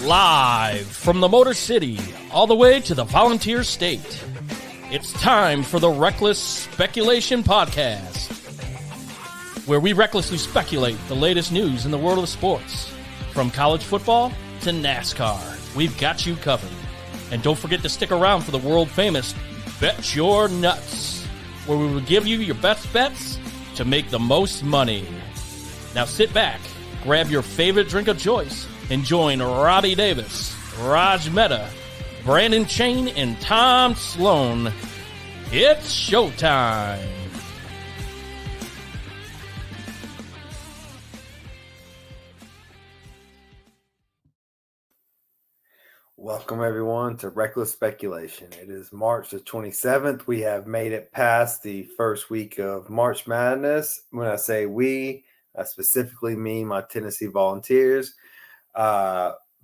Live from the Motor City, all the way to the Volunteer State. It's time for the Reckless Speculation Podcast, where we recklessly speculate the latest news in the world of sports. From college football to NASCAR, we've got you covered. And don't forget to stick around for the world-famous Bet Your Nuts, where we will give you your best bets to make the most money. Now sit back, grab your favorite drink of choice, and join Robbie Davis, Raj Mehta, Brandon Chain, and Tom Sloan. It's showtime. Welcome, everyone, to Reckless Speculation. It is March the 27th. We have made it past the first week of March Madness. When I say we, I specifically mean my Tennessee Volunteers.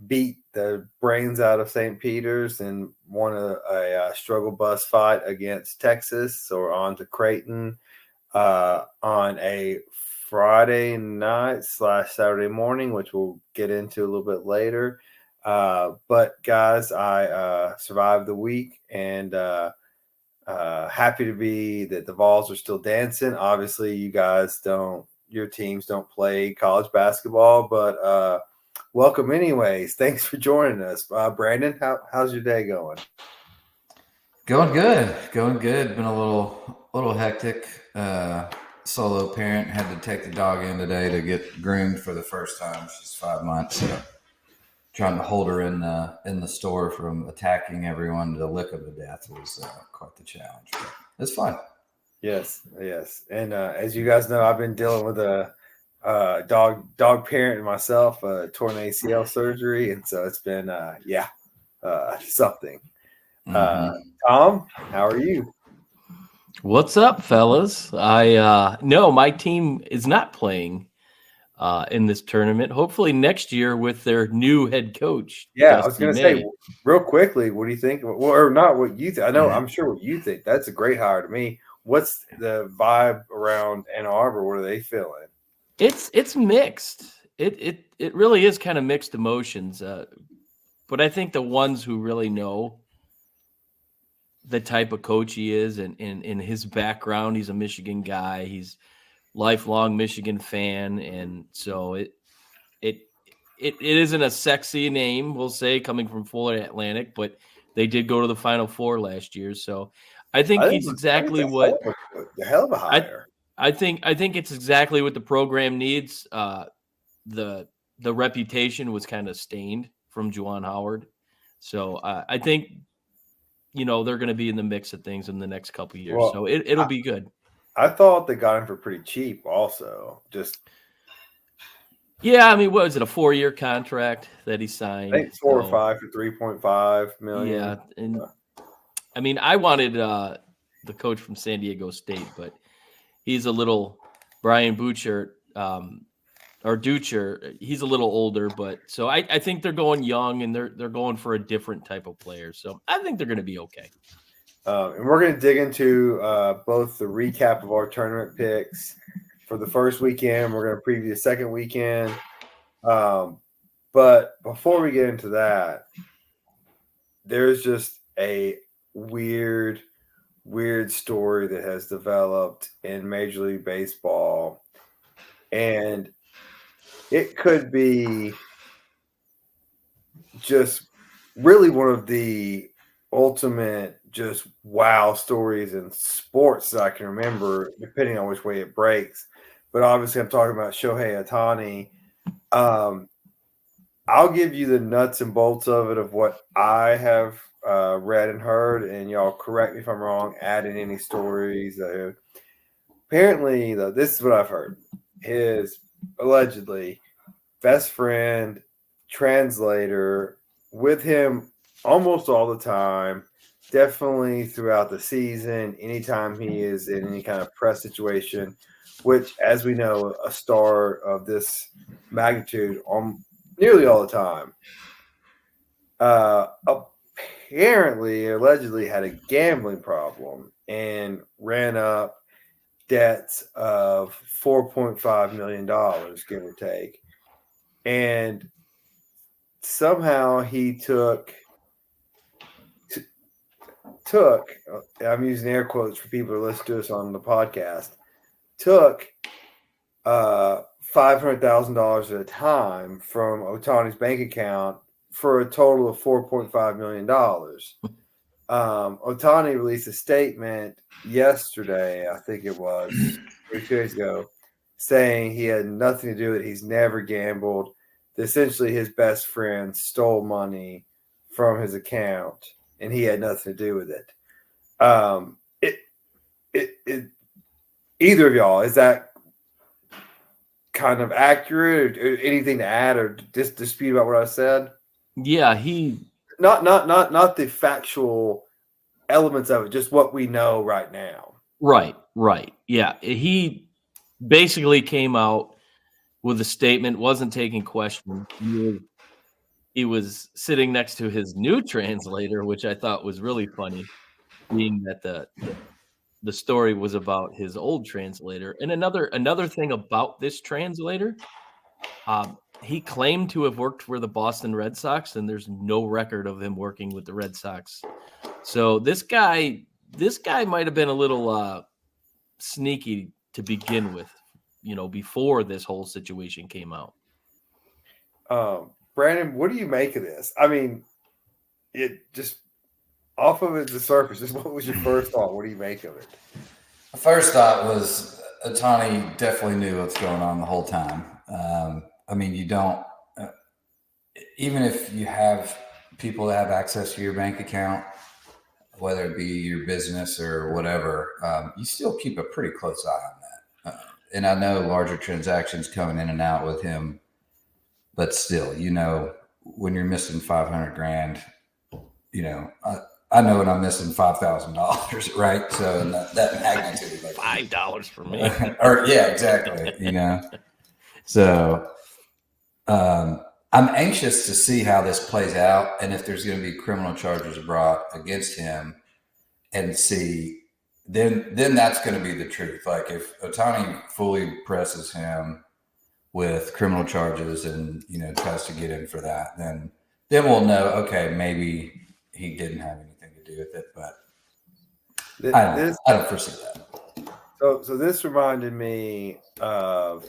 Beat the brains out of St. Peter's and won a struggle bus fight against Texas, or on to Creighton on a Friday night / Saturday morning, which we'll get into a little bit later. But guys, I survived the week and happy to be that the Vols are still dancing. Obviously, you guys your teams don't play college basketball, but welcome anyways. Thanks for joining us. Brandon, how's your day going? Going good. Been a little hectic. Solo parent, had to take the dog in today to get groomed for the first time. She's 5 months. So trying to hold her in the store from attacking everyone to lick them to death was quite the challenge. But it's fun. Yes. And as you guys know, I've been dealing with a dog parent myself, torn ACL surgery, and so it's been something. Tom, how are you? What's up, fellas? No, my team is not playing in this tournament. Hopefully next year with their new head coach. Yeah, I was going to say real quickly, what do you think? Well, or not what you think? I know, I'm sure what you think. That's a great hire to me. What's the vibe around Ann Arbor? What are they feeling? It's mixed. It really is kind of mixed emotions. But I think the ones who really know the type of coach he is and in his background, he's a Michigan guy. He's lifelong Michigan fan, and so it isn't a sexy name, we'll say, coming from Florida Atlantic, but they did go to the Final Four last year. So I think he's exactly what the hell of a hire. I think it's exactly what the program needs. The reputation was kind of stained from Juwan Howard, so I think they're going to be in the mix of things in the next couple of years. Well, so it'll be good. I thought they got him for pretty cheap also. Yeah, I mean, what was it, a 4-year contract that he signed? I think 4 or 5 for $3.5 million. Yeah, and I mean, I wanted the coach from San Diego State, but he's a little Brian Butcher or Ducher. He's a little older, but so I think they're going young and they're going for a different type of player. So I think they're going to be okay. And we're going to dig into both the recap of our tournament picks for the first weekend. We're going to preview the second weekend. But before we get into that, there's just a weird story that has developed in Major League Baseball. And it could be just really one of the ultimate just wow stories in sports that I can remember, depending on which way it breaks. But obviously I'm talking about Shohei Ohtani. I'll give you the nuts and bolts of it, of what I have read and heard, and y'all correct me if I'm wrong, add in any stories. Apparently, though, this is what I've heard. His allegedly best friend, translator, with him almost all the time, definitely throughout the season, anytime he is in any kind of press situation, which, as we know, a star of this magnitude nearly all the time, allegedly had a gambling problem and ran up debts of $4.5 million, give or take. And somehow he took. I'm using air quotes for people who listen to us on the podcast. Took $500,000 at a time from Ohtani's bank account for a total of $4.5 million. Ohtani released a statement yesterday, I think it was, or 2 days ago, saying he had nothing to do with it. He's never gambled. Essentially, his best friend stole money from his account, and he had nothing to do with it. Either of y'all, is that kind of accurate, or anything to add or just dispute about what I said? Yeah, not the factual elements of it, just what we know right now. Right. Yeah, he basically came out with a statement, wasn't taking questions. He was sitting next to his new translator, which I thought was really funny, being that the story was about his old translator. And another thing about this translator, he claimed to have worked for the Boston Red Sox, and there's no record of him working with the Red Sox. So this guy might have been a little sneaky to begin with, before this whole situation came out. Brandon, what do you make of this? I mean, it just off of the surface, just what was your first thought? What do you make of it? The first thought was Ohtani definitely knew what's going on the whole time. I mean, you don't, even if you have people that have access to your bank account, whether it be your business or whatever, you still keep a pretty close eye on that. And I know larger transactions coming in and out with him, but still, when you're missing $500,000, I know when I'm missing $5,000, right? So that magnitude, like $5 for me, or yeah, exactly. So I'm anxious to see how this plays out, and if there's going to be criminal charges brought against him, and see, then that's going to be the truth. Like if Ohtani fully presses him with criminal charges and tries to get in for that, then we'll know. Okay, maybe he didn't have anything to do with it, but I don't foresee that. So this reminded me of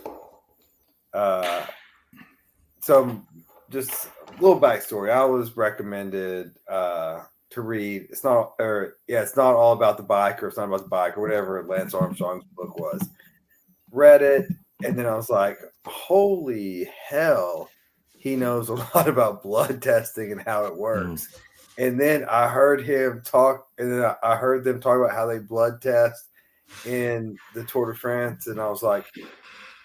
some just a little backstory. I was recommended to read. It's not all about the bike, or it's not about the bike, or whatever Lance Armstrong's book was. Read it, and then I was like, holy hell, he knows a lot about blood testing and how it works. And then I heard him talk, and then I heard them talk about how they blood test in the Tour de France, and I was like,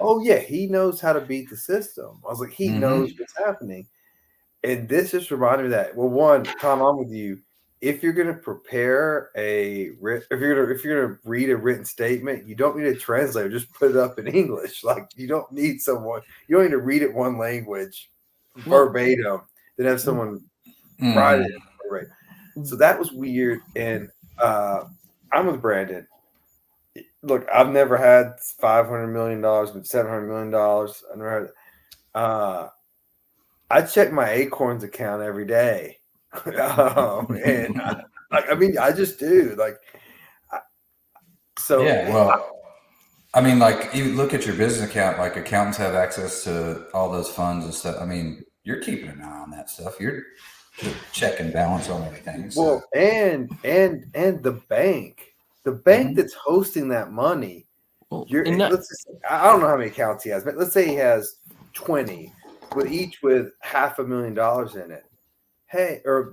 oh yeah, he knows how to beat the system. I was like, he knows what's happening. And this just reminded me that, well, one, Tom, I'm with you. If you're going to prepare if you're going to read a written statement, you don't need a translator. Just put it up in English. Like you don't need to read it one language verbatim, then have someone write it. Right. So that was weird. And I'm with Brandon. Look, I've never had $500 million, but $700 million. I never had. I check my Acorns account every day. And I just do. I mean, like you look at your business account, like accountants have access to all those funds and stuff. I mean, you're keeping an eye on that stuff. You're checking balance on everything. So. Well, and the bank that's hosting that money. I don't know how many accounts he has, but let's say he has 20, each with $500,000 in it. Hey, I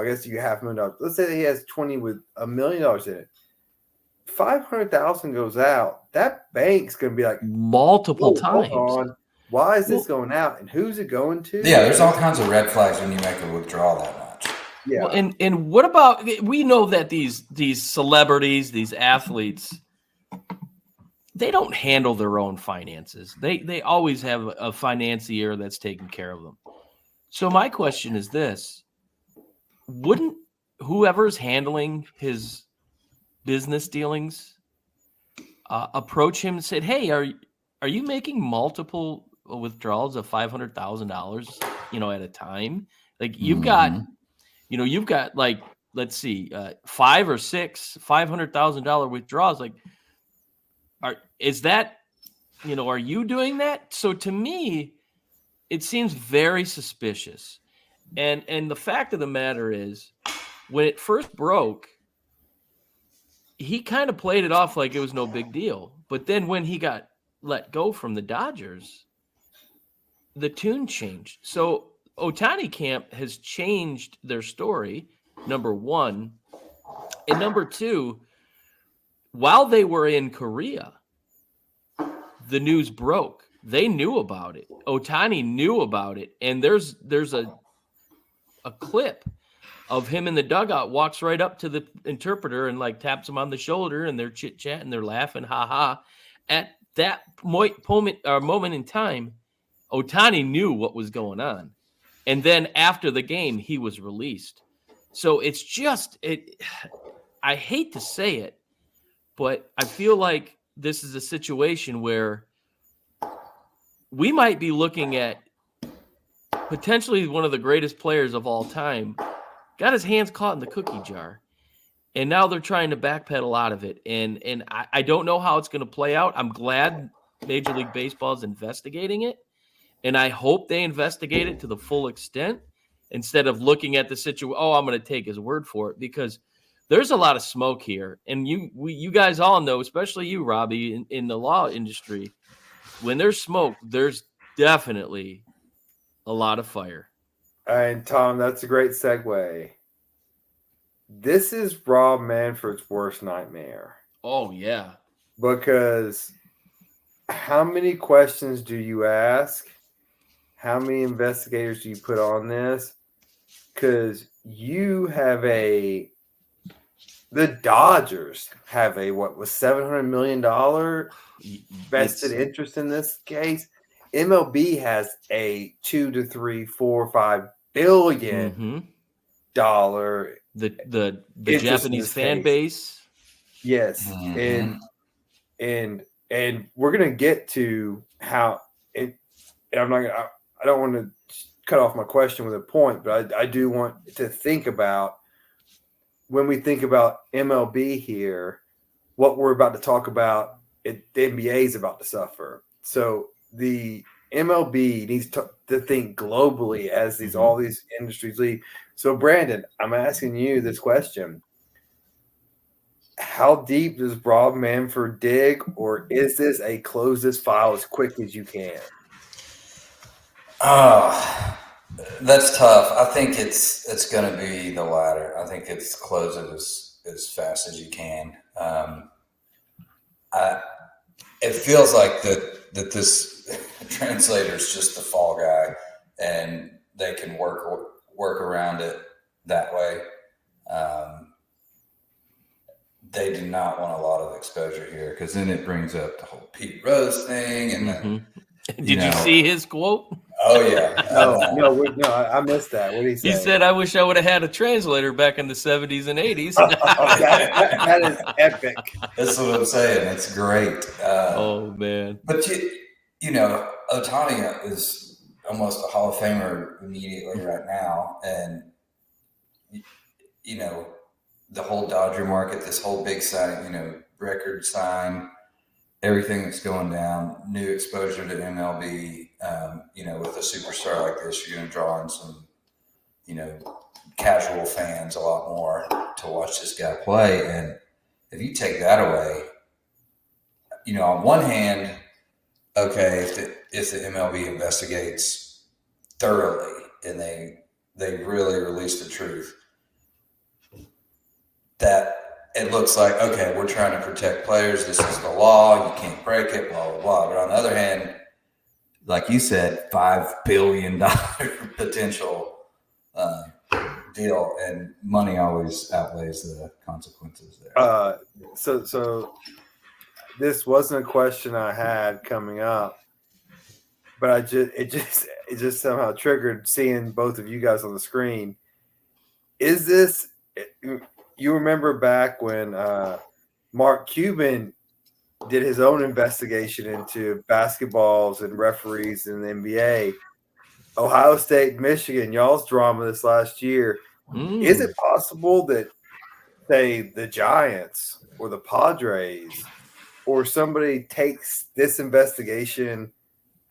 guess you get $500,000. Let's say that he has 20 with $1 million in it. 500,000 goes out. That bank's going to be like multiple times. Hold on. Why is this going out, and who's it going to? Yeah, there's all kinds of red flags when you make a withdrawal that much. Yeah, well, and what about, we know that these celebrities, these athletes, they don't handle their own finances. They always have a financier that's taking care of them. So my question is this: wouldn't whoever's handling his business dealings approach him and say, "Hey, are you making multiple withdrawals of $500,000 at a time. Like you've got, like, let's see, 5 or 6 $500,000 withdrawals. Like, is that, are you doing that? So to me, it seems very suspicious. And the fact of the matter is, when it first broke, he kind of played it off like it was no big deal. But then when he got let go from the Dodgers, the tune changed. So Ohtani camp has changed their story, number one. And number two, while they were in Korea, the news broke. They knew about it. Ohtani knew about it. And there's a clip of him in the dugout, walks right up to the interpreter and like taps him on the shoulder, and they're chit-chatting, they're laughing, ha-ha. At that moment in time, Ohtani knew what was going on. And then after the game, he was released. So it's just, I hate to say it, but I feel like this is a situation where we might be looking at potentially one of the greatest players of all time got his hands caught in the cookie jar, and now they're trying to backpedal out of it. And I don't know how it's going to play out. I'm glad Major League Baseball is investigating it, and I hope they investigate it to the full extent instead of looking at the situation. Oh, I'm going to take his word for it, because there's a lot of smoke here. And you guys all know, especially you, Robbie, in the law industry, when there's smoke, there's definitely a lot of fire. And Tom, that's a great segue. This is Rob Manfred's worst nightmare. Oh, yeah. Because how many questions do you ask? How many investigators do you put on this? Because the Dodgers have what was $700 million vested interest in this case. MLB has a $2 to $3, $4, $5 billion the Japanese fan base. Yes, and we're gonna get to how it. And I don't want to cut off my question with a point, but I do want to think about, when we think about MLB here, what we're about to talk about. The NBA is about to suffer. So the MLB needs to think globally as all these industries lead. So, Brandon, I'm asking you this question. How deep does Rob Manfred dig, or is this a close this file as quick as you can? That's tough. I think it's going to be the latter. I think it's close it as fast as you can. It feels like that this translator is just the fall guy, and they can work around it that way. They do not want a lot of exposure here, because then it brings up the whole Pete Rose thing. And then, Did you see his quote? Oh yeah. No, I missed that. What did he say? He said, "I wish I would have had a translator back in the 70s and 80s." that is epic. That's what I'm saying. It's great. Oh man! But Ohtani is almost a Hall of Famer immediately right now, and the whole Dodger market, this whole big sign, record sign, everything that's going down, new exposure to MLB. With a superstar like this, you're going to draw in some, casual fans a lot more to watch this guy play. And if you take that away, on one hand, okay, if the MLB investigates thoroughly and they really release the truth, that it looks like, okay, we're trying to protect players. This is the law. You can't break it, blah, blah, blah. But on the other hand, like you said, $5 billion potential deal, and money always outweighs the consequences there. So this wasn't a question I had coming up, but it just somehow triggered seeing both of you guys on the screen. Is this? You remember back when Mark Cuban did his own investigation into basketballs and referees in the NBA. Ohio State, Michigan, y'all's drama this last year. Is it possible that, say, the Giants or the Padres or somebody takes this investigation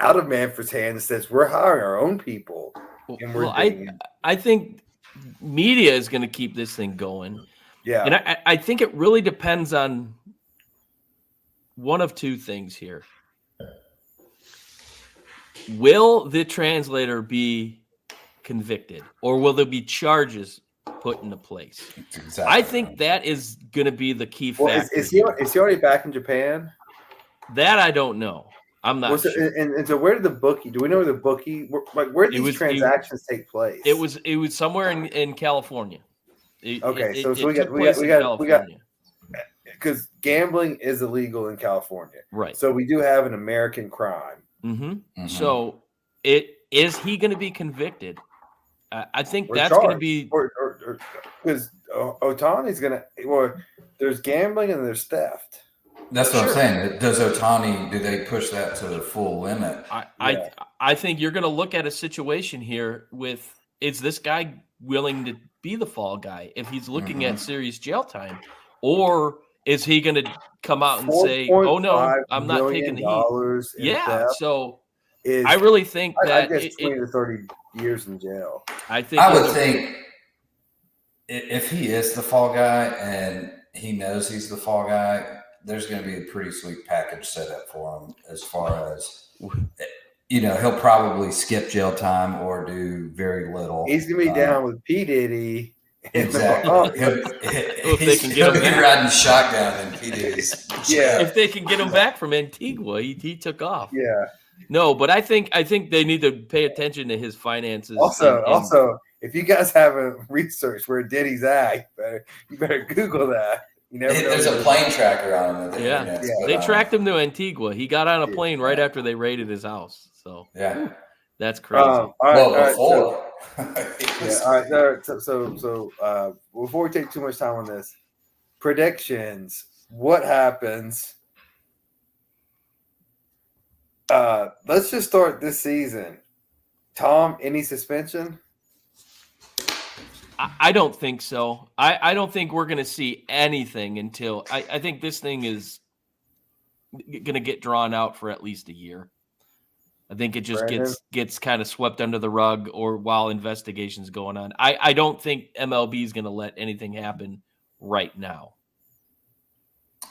out of Manfred's hand and says, we're hiring our own people? And we're I think media is going to keep this thing going. Yeah. And I think it really depends on one of two things here. Will the translator be convicted, or will there be charges put into place? Exactly. I think that is going to be the key factor. Is he already back in Japan? That I don't know. I'm not sure. And so where did the bookie? Do we know where the bookie? Where did these transactions take place? It was somewhere in California. So we got because gambling is illegal in California, right? So we do have an American crime. So is he going to be convicted? I think that's going to be because Ohtani's going to. Well, there's gambling and there's theft. That's what I'm saying. Does Ohtani? Do they push that to the full limit? I think you're going to look at a situation here with, is this guy willing to be the fall guy if he's looking at serious jail time, or is he going to come out and say, "Oh no, I'm not taking the heat"? Yeah. So I really think that I guess 20 to 30 years in jail. I would think if he is the fall guy and he knows he's the fall guy, there's going to be a pretty sweet package set up for him as far as, he'll probably skip jail time or do very little. He's going to be down with P. Diddy. Exactly. He'll be riding shotgun in P. Diddy's. Yeah. If they can get him back from Antigua, he took off. Yeah. No, but I think they need to pay attention to his finances. Also, if you guys haven't researched where Diddy's at, you better Google that. There's a plane tracker on him. Yeah. They tracked him to Antigua. He got on a plane right after they raided his house. So that's crazy. All right. Before. All right. So before we take too much time on this, predictions. What happens? Let's just start this season. Tom, any suspension? I don't think so. I don't think we're going to see anything until I think this thing is going to get drawn out for at least a year. I think it just gets kind of swept under the rug or while investigations going on. I don't think MLB is going to let anything happen right now.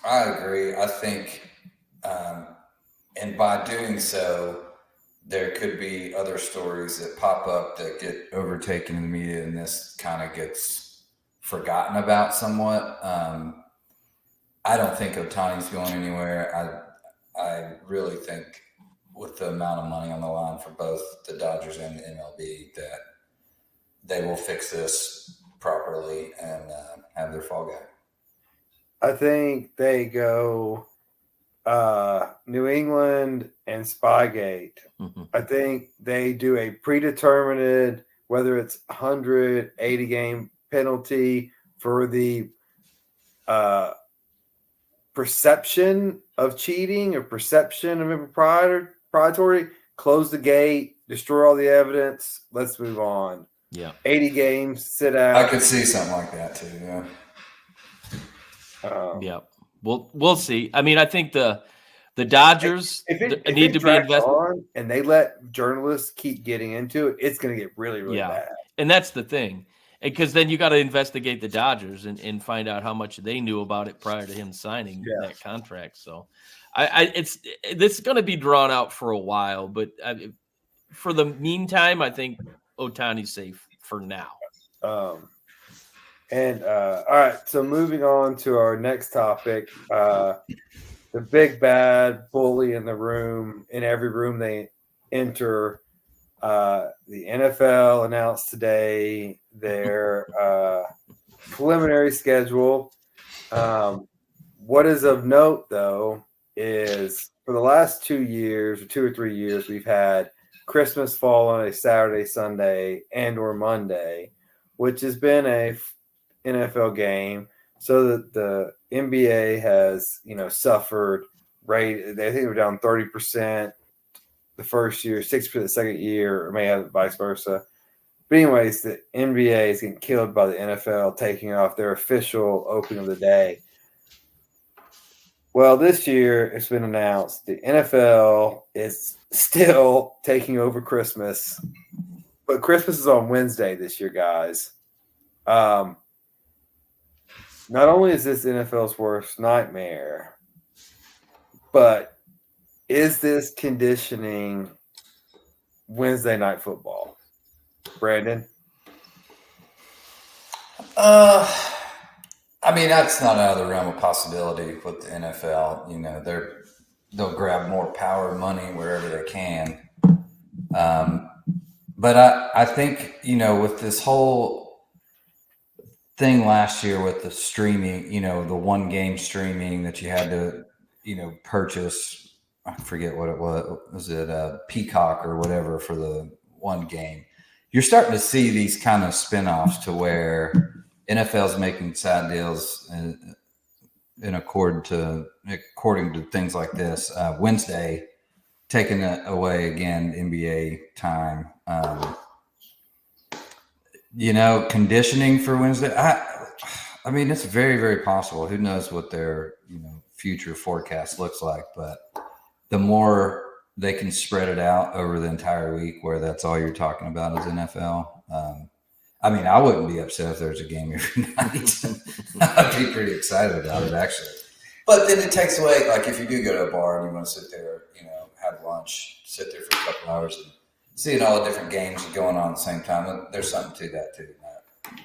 I agree. I think, and by doing so, there could be other stories that pop up that get overtaken in the media, and this kind of gets forgotten about somewhat. I don't think Ohtani's going anywhere. I really think with the amount of money on the line for both the Dodgers and the MLB that they will fix this properly and have their fall guy. I think they go New England and Spygate. I think they do a predetermined, whether it's 180 game penalty for the perception of cheating or perception of impropriety, close the gate, destroy all the evidence. Let's move on. Yeah. 80 games, sit out. I could see something like that too. Yeah. We'll see. I mean, I think the Dodgers need to be invested, and they let journalists keep getting into it. It's going to get really, really bad. And that's the thing, because then you got to investigate the Dodgers and find out how much they knew about it prior to him signing that contract. So, this is going to be drawn out for a while, but for the meantime, I think Ohtani's safe for now. All right. So moving on to our next topic, the big bad bully in the room. In every room they enter, the NFL announced today their preliminary schedule. What is of note, though, is for the last 2 years or 2 or 3 years, we've had Christmas fall on a Saturday, Sunday, and or Monday, which has been a NFL game, so that the NBA has, suffered. Right, I think they were down 30% the first year, 6% the second year, or may have vice versa. But anyways, the NBA is getting killed by the NFL taking off their official opening of the day. Well, this year it's been announced the NFL is still taking over Christmas, but Christmas is on Wednesday this year, guys. Not only is this NFL's worst nightmare, but is this conditioning Wednesday night football? Brandon? I mean, that's not out of the realm of possibility with the NFL. You know, they'll grab more power, money wherever they can. But I think, you know, with this whole thing last year with the streaming, you know, the one game streaming that you had to, you know, purchase, I forget what it was. Was it Peacock or whatever for the one game? You're starting to see these kind of spinoffs to where NFL's making side deals according to things like this. Wednesday, taking away again NBA time. You know, conditioning for Wednesday. I mean, it's very, very possible. Who knows what their future forecast looks like? But the more they can spread it out over the entire week, where that's all you're talking about is NFL. I mean, I wouldn't be upset if there's a game every night. I'd be pretty excited about it, actually. But then it takes away, like if you do go to a bar and you want to sit there, have lunch, sit there for a couple hours and seeing all the different games going on at the same time, there's something to that too,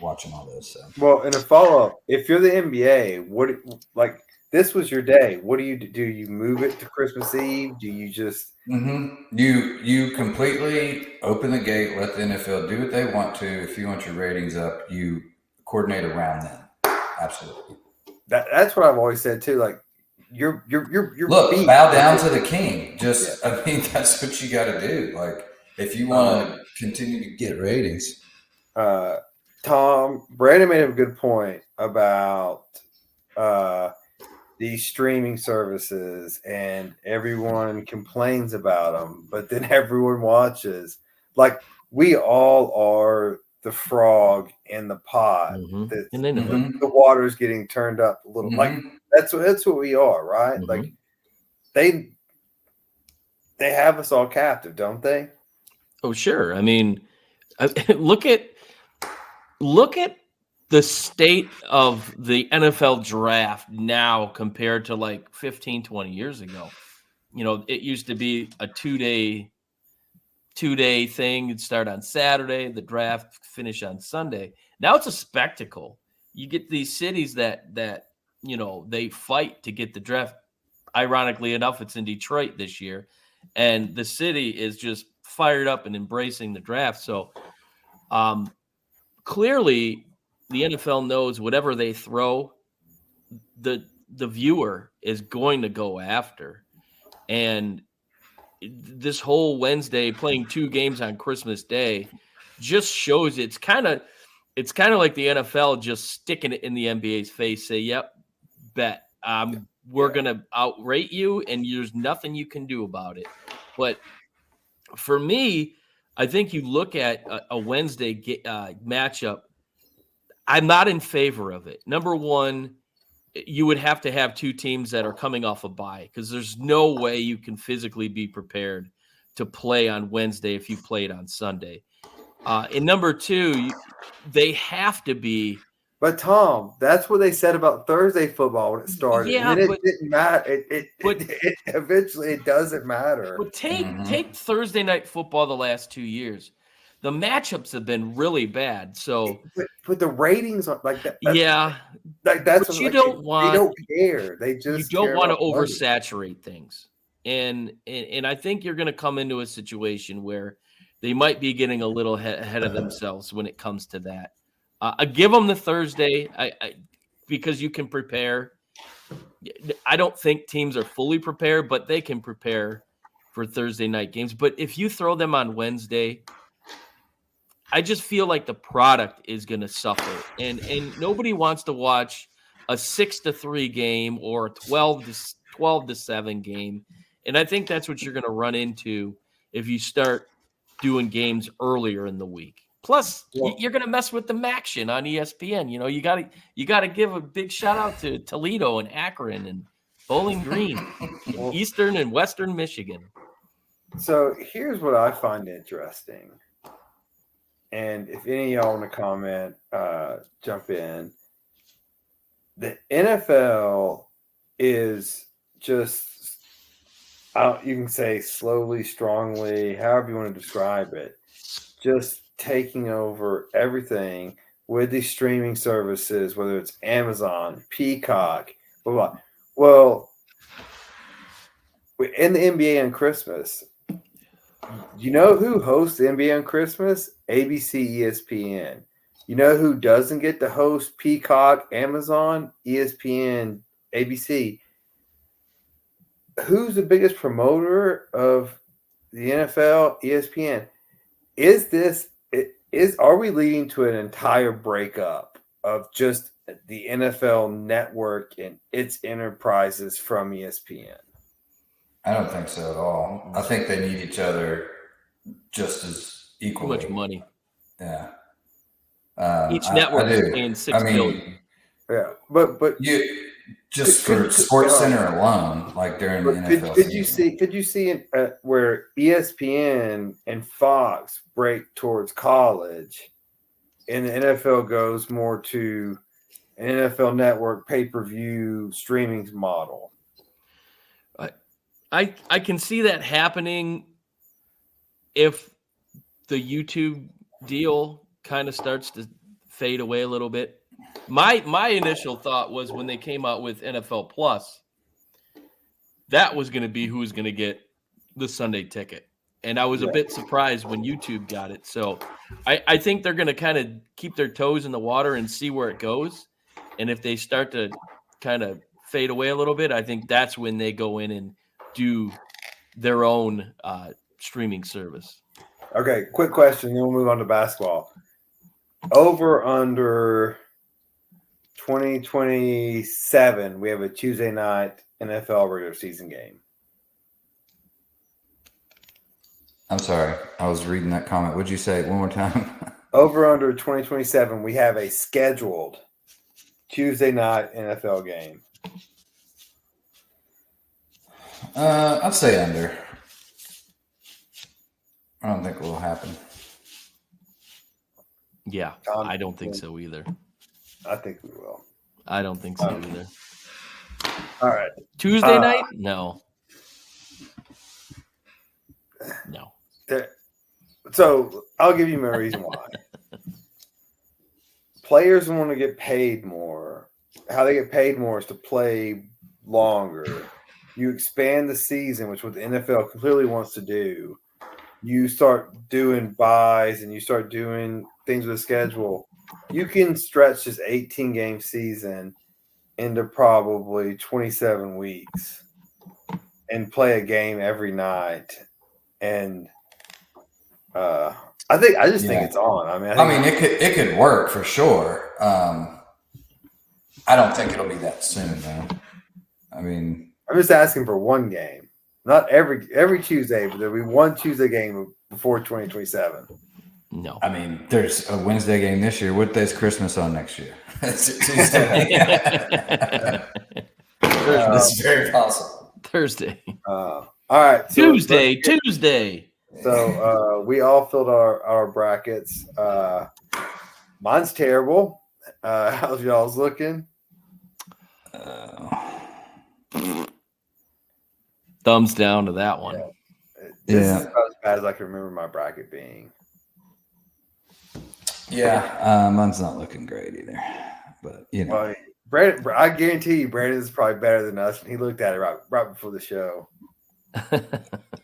watching all those. So. Well, in a follow-up, if you're the NBA, this was your day. What do? You move it to Christmas Eve? Do you just you completely open the gate, let the NFL do what they want to? If you want your ratings up, you coordinate around them. Absolutely. That's what I've always said too. Like you're look, bow down to the king. I mean, that's what you got to do. Like if you want to continue to get ratings. Tom, Brandon made a good point about these streaming services, and everyone complains about them, but then everyone watches. Like we all are the frog in the pot. And they know the water's getting turned up a little. Like that's what we are, right? Like they have us all captive, don't they? Oh, sure. I mean, look at the state of the NFL draft now compared to like 15, 20 years ago. It used to be a two-day thing. It'd start on Saturday, the draft finish on Sunday. Now it's a spectacle. You get these cities that they fight to get the draft. Ironically enough, it's in Detroit this year, and the city is just fired up and embracing the draft. So clearly the NFL knows whatever they throw, the viewer is going to go after. And this whole Wednesday playing two games on Christmas Day just shows it's kind of like the NFL just sticking it in the NBA's face, say, yep, bet. We're going to outrate you, and there's nothing you can do about it. But for me, I think you look at a Wednesday matchup, I'm not in favor of it. Number one, you would have to have two teams that are coming off a bye, because there's no way you can physically be prepared to play on Wednesday if you played on Sunday. And number two, they have to be. But Tom, that's what they said about Thursday football when it started. Yeah, and then it didn't matter. Eventually it doesn't matter. But take Thursday night football the last 2 years. The matchups have been really bad. So, but the ratings are like that. Yeah, that's what you don't want. They don't care. They just you don't want to oversaturate things, and I think you're going to come into a situation where they might be getting a little ahead of themselves when it comes to that. I give them the Thursday, because you can prepare. I don't think teams are fully prepared, but they can prepare for Thursday night games. But if you throw them on Wednesday, I just feel like the product is going to suffer, and nobody wants to watch a 6-3 game or a 12-7 game, and I think that's what you're going to run into if you start doing games earlier in the week. Plus, you're going to mess with the action on ESPN. You know, you got to give a big shout out to Toledo and Akron and Bowling Green, and Eastern and Western Michigan. So here's what I find interesting, and if any of y'all want to comment, jump in. The NFL is just, you can say slowly, strongly, however you want to describe it, just taking over everything with these streaming services, whether it's Amazon, Peacock, blah, blah. Well, in the NBA on Christmas, you know who hosts the NBA on Christmas? ABC, ESPN. You know who doesn't get to host Peacock, Amazon, ESPN, ABC? Who's the biggest promoter of the NFL? ESPN. Are we leading to an entire breakup of just the NFL network and its enterprises from ESPN? I don't think so at all. I think they need each other just as equally. Too much money. Yeah. Each network is paying $6 billion. Yeah, but you just for Sports Center alone, like during the NFL season. Could you see where ESPN and Fox break towards college, and the NFL goes more to an NFL Network pay-per-view streaming model? I can see that happening if the YouTube deal kind of starts to fade away a little bit. My initial thought was when they came out with NFL Plus, that was going to be who was going to get the Sunday ticket. And I was a bit surprised when YouTube got it. So I think they're going to kind of keep their toes in the water and see where it goes. And if they start to kind of fade away a little bit, I think that's when they go in and do their own streaming service. Okay, quick question, then we'll move on to basketball. Over under 2027, we have a Tuesday night NFL regular season game. I'm sorry, I was reading that comment. Would you say it one more time? Over under 2027, we have a scheduled Tuesday night NFL game. I'd say under. I don't think it will happen. Yeah, I don't think so either. I think we will. I don't think so either. All right. Tuesday night? No. So I'll give you my reason why. Players want to get paid more. How they get paid more is to play longer. You expand the season, which what the NFL clearly wants to do. You start doing buys and you start doing things with the schedule. You can stretch this 18-game season into probably 27 weeks and play a game every night. And I just think it's on. I mean, it could work for sure. I don't think it'll be that soon, though. I mean, I'm just asking for one game, not every Tuesday, but there'll be one Tuesday game before 2027. No, I mean, there's a Wednesday game this year. What day's Christmas on next year? It's Tuesday. It's very possible. Thursday. All right. So Tuesday. So we all filled our brackets. Mine's terrible. How's y'all's looking? Thumbs down to that one. This is about as bad as I can remember my bracket being. Yeah, mine's not looking great either. But well, Brandon, I guarantee you, Brandon's probably better than us. And he looked at it right before the show.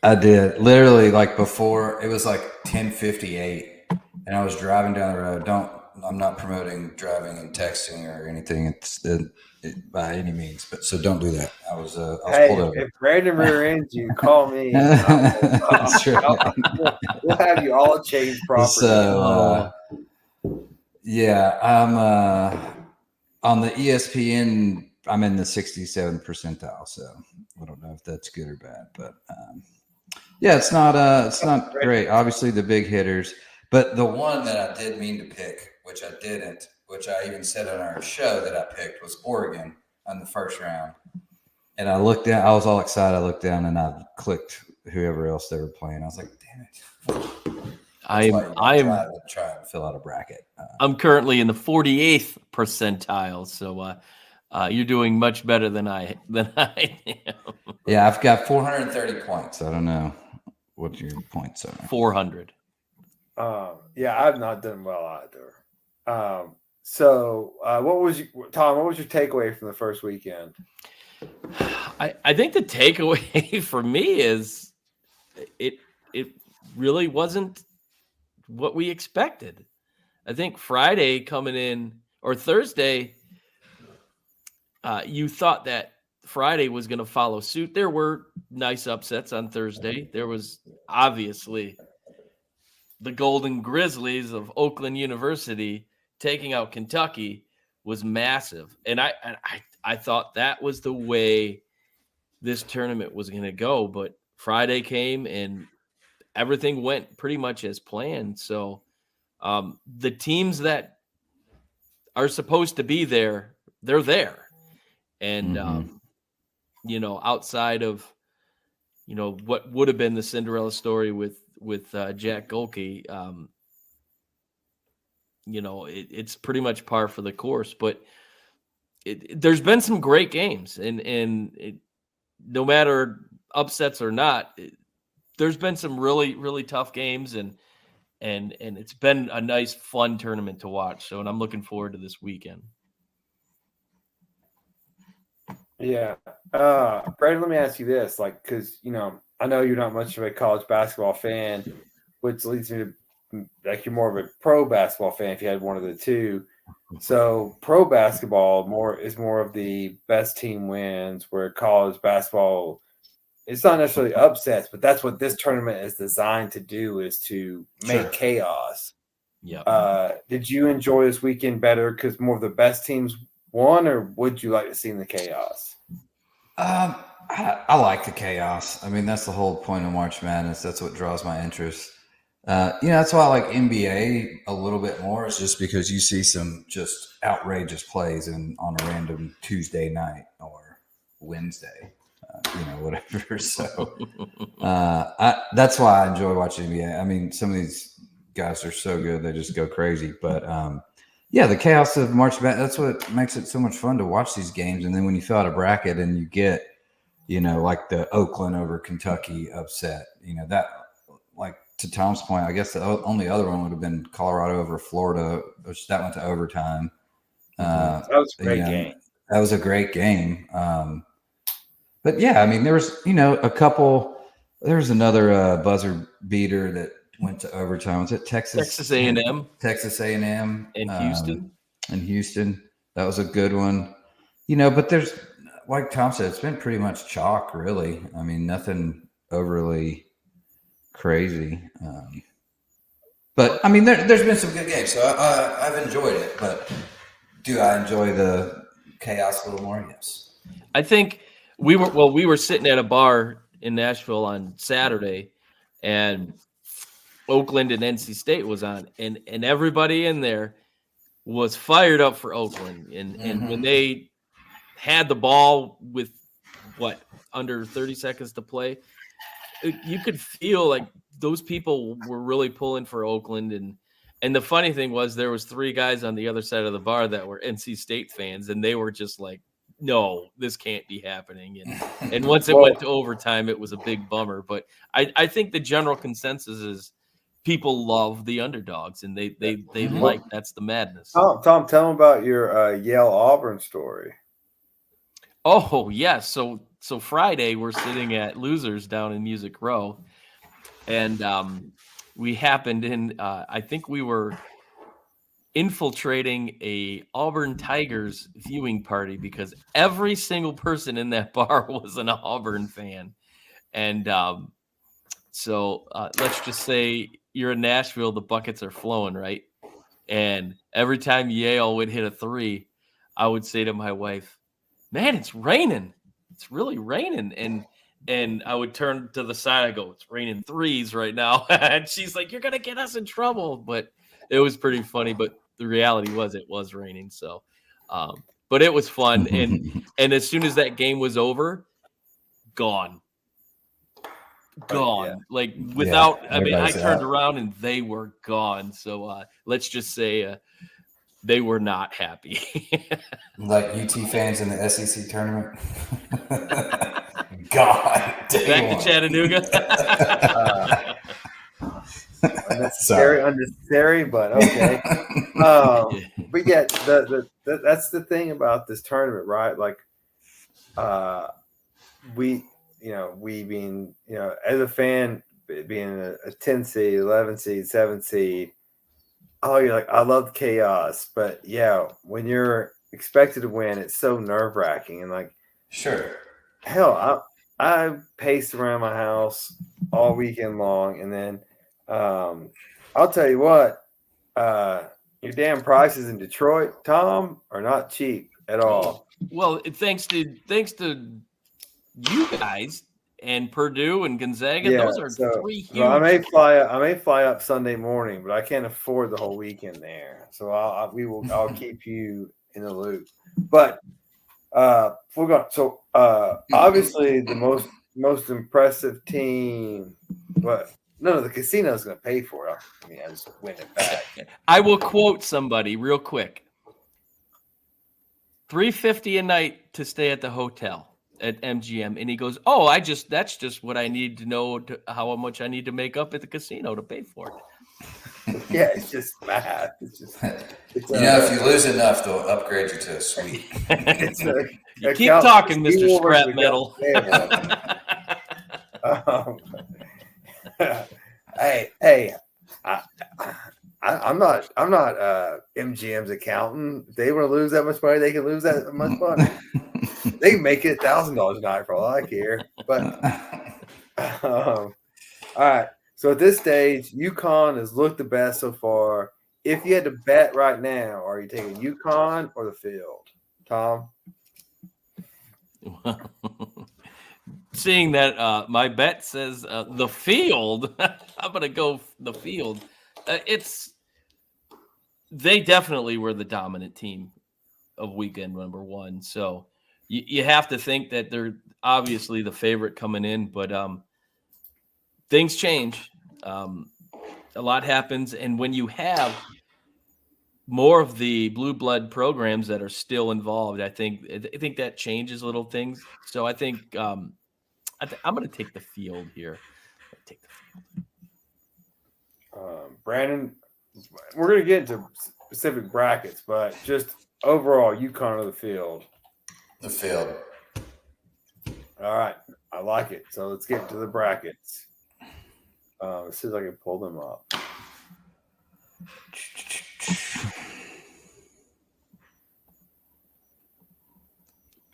I did literally like before. It was like 10:58, and I was driving down the road. I'm not promoting driving and texting or anything. It's by any means, but so don't do that. I was pulled over. If Brandon rear ends you, call me. That's right. We'll have you all changed properly. So I'm on the ESPN. I'm in the 67th percentile, so I don't know if that's good or bad, but Yeah, it's not great. Obviously, the big hitters, but the one that I did mean to pick, which I didn't, which I even said on our show that I picked, was Oregon on the first round. And I looked down. I was all excited. I looked down and I clicked whoever else they were playing. I was like, "Damn it!" I'm try and fill out a bracket. I'm currently in the 48th percentile, so you're doing much better than I am. Yeah, I've got 430 points. I don't know what your points are. 400. Yeah, I've not done well either. So what was Tom? What was your takeaway from the first weekend? I think the takeaway for me is it really wasn't what we expected. I think Friday coming in or Thursday, you thought that Friday was going to follow suit. There were nice upsets on Thursday. There was obviously the Golden Grizzlies of Oakland University taking out Kentucky was massive. And I thought that was the way this tournament was going to go. But Friday came and everything went pretty much as planned. So the teams that are supposed to be there, they're there. And, outside of, what would have been the Cinderella story with Jack Golke, it's pretty much par for the course. But there's been some great games. And no matter upsets or not, there's been some really, really tough games. And it's been a nice, fun tournament to watch. So, and I'm looking forward to this weekend. Yeah. Brady, let me ask you this, because, I know you're not much of a college basketball fan, which leads me to, you're more of a pro basketball fan if you had one of the two. So pro basketball is more of the best team wins, where college basketball, it's not necessarily upsets, but that's what this tournament is designed to do, is to make chaos. Yeah. Did you enjoy this weekend better because more of the best teams won, or would you like to see in the chaos? I like the chaos. I mean, that's the whole point of March Madness. That's what draws my interest. That's why I like NBA a little bit more, is just because you see some just outrageous plays on a random Tuesday night or Wednesday, whatever. So that's why I enjoy watching NBA. I mean, some of these guys are so good, they just go crazy. But the chaos of March Madness, that's what makes it so much fun to watch these games. And then when you fill out a bracket and you get, like the Oakland over Kentucky upset, that, like, to Tom's point, I guess the only other one would have been Colorado over Florida, which that went to overtime. That was a great game. That was a great game. But yeah, I mean, there was, a couple. There was another buzzer beater that went to overtime. Was it Texas A&M? Texas A&M and Houston. And Houston, that was a good one. But there's, like Tom said, it's been pretty much chalk, really. I mean, nothing overly crazy. But I mean, there's been some good games, so I've enjoyed it. But do I enjoy the chaos a little more? Yes. I think we were sitting at a bar in Nashville on Saturday, and Oakland and NC State was on, and everybody in there was fired up for Oakland. And when they had the ball with under 30 seconds to play, you could feel like those people were really pulling for Oakland. And the funny thing was, there was 3 guys on the other side of the bar that were NC State fans, and they were just like, no, this can't be happening. And once it went to overtime, it was a big bummer. But I think the general consensus is people love the underdogs, and they like, that's the madness. Tom, tell them about your Yale Auburn story. Oh, yeah. So Friday, we're sitting at Losers down in Music Row, and we happened in, I think we were infiltrating a Auburn Tigers viewing party, because every single person in that bar was an Auburn fan. And so let's just say you're in Nashville, the buckets are flowing, right? And every time Yale would hit a 3, I would say to my wife, man, it's raining. It's really raining. And And I would turn to the side. I go, it's raining threes right now. And she's like, you're going to get us in trouble. But it was pretty funny. But the reality was it was raining. So, but it was fun. And as soon as that game was over, gone. Yeah. Like without, I mean, I everybody's turned out. around and they were gone. So let's just say they were not happy. Like UT fans in the SEC tournament. God damn. Back to Chattanooga. Unnecessary, but okay. But yeah, that's the thing about this tournament, right? Like, we being, as a fan, being a 10 seed, 11 seed, 7 seed, you're like, I love chaos. But yeah, when you're expected to win, it's so nerve wracking. And like, Sure. hell, I paced around my house all weekend long. And then I'll tell you what, your damn prices in Detroit, Tom, are not cheap at all. Well, thanks to you guys and Purdue and Gonzaga. Yeah, Those are three huge. I may fly up Sunday morning, but I can't afford the whole weekend there. So I'll keep you in the loop. But we're going. So obviously the most impressive team, but no, the casino is going to pay for it. I mean, I just win it back. I will quote somebody real quick. $350 a night to stay at the hotel at MGM, and he goes, "Oh, that's just what I need to know how much I need to make up at the casino to pay for it." Yeah, it's just math. It's if you lose enough, they'll upgrade you to a suite. You keep talking, Mr. Scrap Metal. Hey, I'm not MGM's accountant. If they want to lose that much money, they can lose that much money. They can make it $1,000 a night for all I care. But all right. So at this stage, UConn has looked the best so far. If you had to bet right now, are you taking UConn or the field, Tom? Seeing that my bet says the field, I'm going to go the field. They definitely were the dominant team of weekend number one. So you have to think that they're obviously the favorite coming in, but things change. A lot happens. And when you have more of the blue blood programs that are still involved, I think that changes little things. So I think I'm going to take the field here. Brandon, we're going to get into specific brackets, but just overall, UConn or the field? The field. All right. I like it. So let's get to the brackets. As soon as I can pull them up.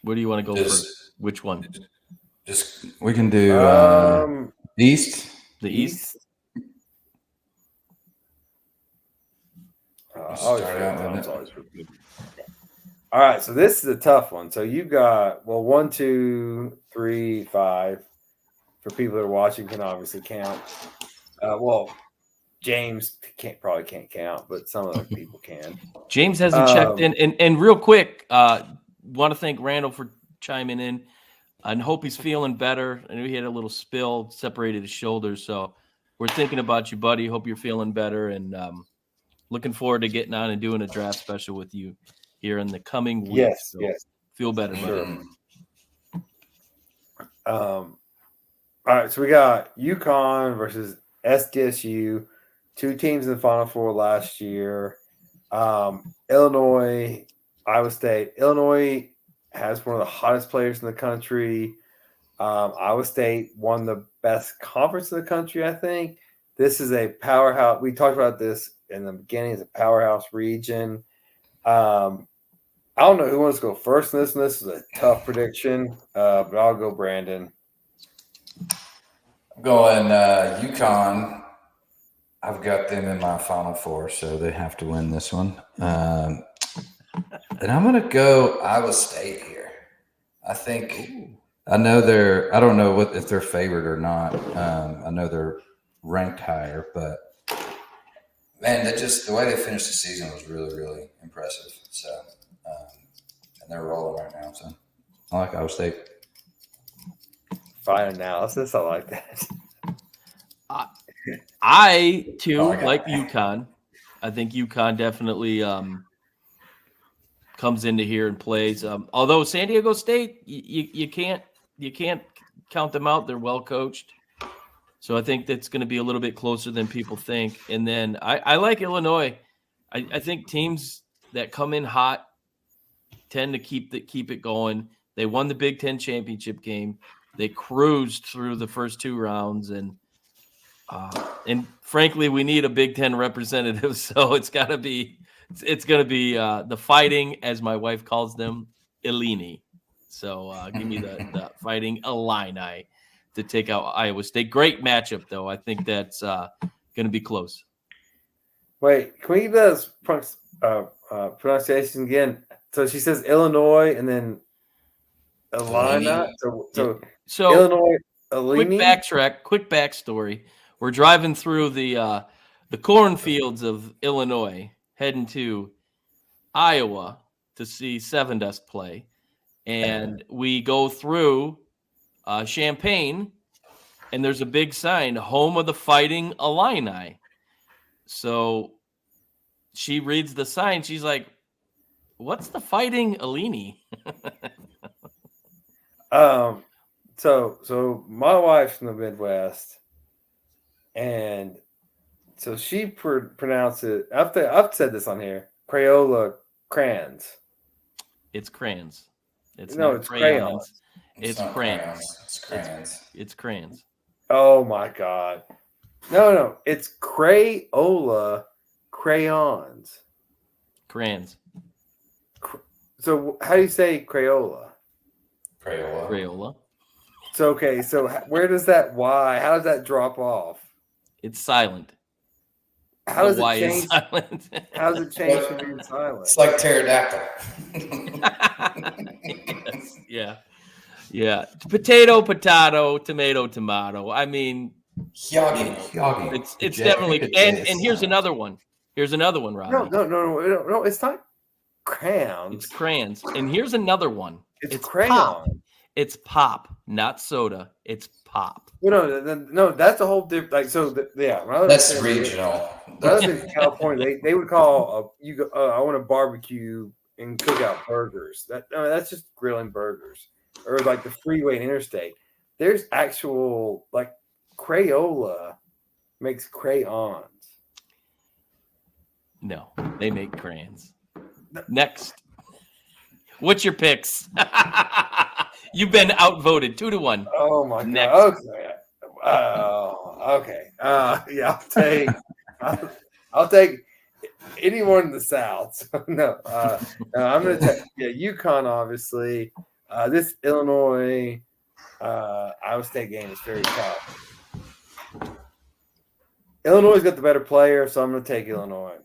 Where do you want to go first? Which one? We can do East. The East. All right, so this is a tough one. So you got 1, 2, 3, 5. For people that are watching, can obviously count. James probably can't count, but some other people can. James hasn't checked in. And real quick, want to thank Randall for chiming in. I hope he's feeling better. I know he had a little spill, separated his shoulders. So we're thinking about you, buddy. Hope you're feeling better, and looking forward to getting on and doing a draft special with you here in the coming weeks. Yes, so feel better, sure. All right, so we got UConn versus SDSU, 2 teams in the Final Four last year. Illinois, Iowa State. Illinois has one of the hottest players in the country. Iowa State won the best conference in the country, I think. This is a powerhouse. We talked about this in the beginning. It's a powerhouse region. I don't know who wants to go first in this, and this is a tough prediction, but I'll go Brandon. I'm going UConn. I've got them in my Final Four, so they have to win this one. And I'm going to go Iowa State here. I think I know I don't know if they're favored or not. I know they're ranked higher, but man, the way they finished the season was really, really impressive. So, and they're rolling right now. So, I like Iowa State. Fine analysis. I like that. I too like UConn. I think UConn definitely comes into here and plays. Although San Diego State, you can't count them out. They're well coached. So I think that's going to be a little bit closer than people think. And then I like Illinois. I think teams that come in hot tend to keep it going. They won the Big Ten championship game. They cruised through the first two rounds, and frankly, we need a Big Ten representative. So it's going to be the Fighting, as my wife calls them, Illini. So give me the Fighting Illini to take out Iowa State. Great matchup, though. I think that's going to be close. Wait, can we give those pronunciation again? So she says Illinois and then Illini. So Illinois, Illini? Quick backstory. We're driving through the cornfields of Illinois, heading to Iowa to see Seven Dust play. And we go through Champaign, and there's a big sign, home of the Fighting Illini. So she reads the sign. She's like, what's the Fighting Illini? So my wife's from the Midwest, and so she pronounced it. I've said this on here. Crayola crayons. It's crayons. It's crayons. It's crayons. It's crayons. It's crayons. Oh my God. No. It's Crayola crayons. Crayons. So how do you say Crayola? Crayola. So okay. So how does that drop off? It's silent. How does it change? How does it change from being silent? It's like pterodactyl. Yes. Yeah. Potato, tomato. I mean, Hyagi. It's definitely. And here's another one. Robbie. No. It's not crayons. It's crayons. And here's another one. It's crayon. Pop. It's pop, not soda. It's pop. Well, no, that's a whole different. That's regional. That's in California. They would call I want to barbecue and cook out burgers. That's just grilling burgers, or like the freeway and interstate. There's actual Crayola makes crayons. No, they make crayons. Next, what's your picks? You've been outvoted 2-1. Oh my Next. God. Okay. Yeah, I'll take anyone in the South. No, I'm going to take UConn, obviously. This Illinois Iowa State game is very tough. Illinois got the better player, so I'm going to take Illinois.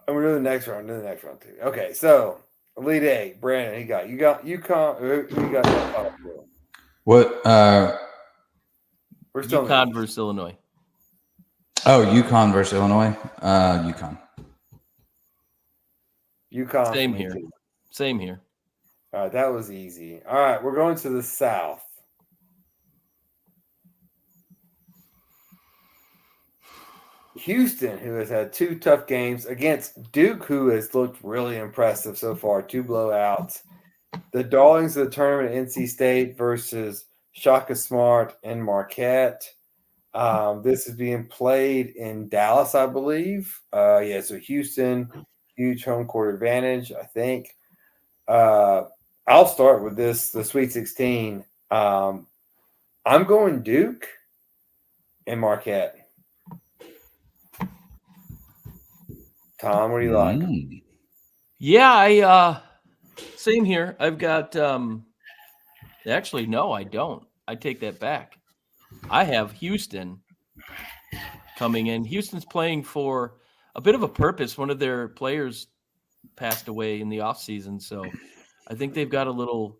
And we're doing the next round. Too. Okay, so Elite Eight, Brandon, you got UConn. Who you got? What? We're still UConn versus Illinois. Oh, UConn versus Illinois. UConn. UConn. Same here. All right, that was easy. All right, we're going to the South. Houston, who has had 2 tough games against Duke, who has looked really impressive so far, 2 blowouts. The darlings of the tournament, NC State versus Shaka Smart and Marquette. This is being played in Dallas, I believe. So Houston, huge home court advantage, I think. I'll start with the Sweet 16. I'm going Duke and Marquette. Tom, what do you like? Yeah, same here. I've got actually, no, I don't. I take that back. I have Houston coming in. Houston's playing for a bit of a purpose. One of their players passed away in the offseason. So I think they've got a little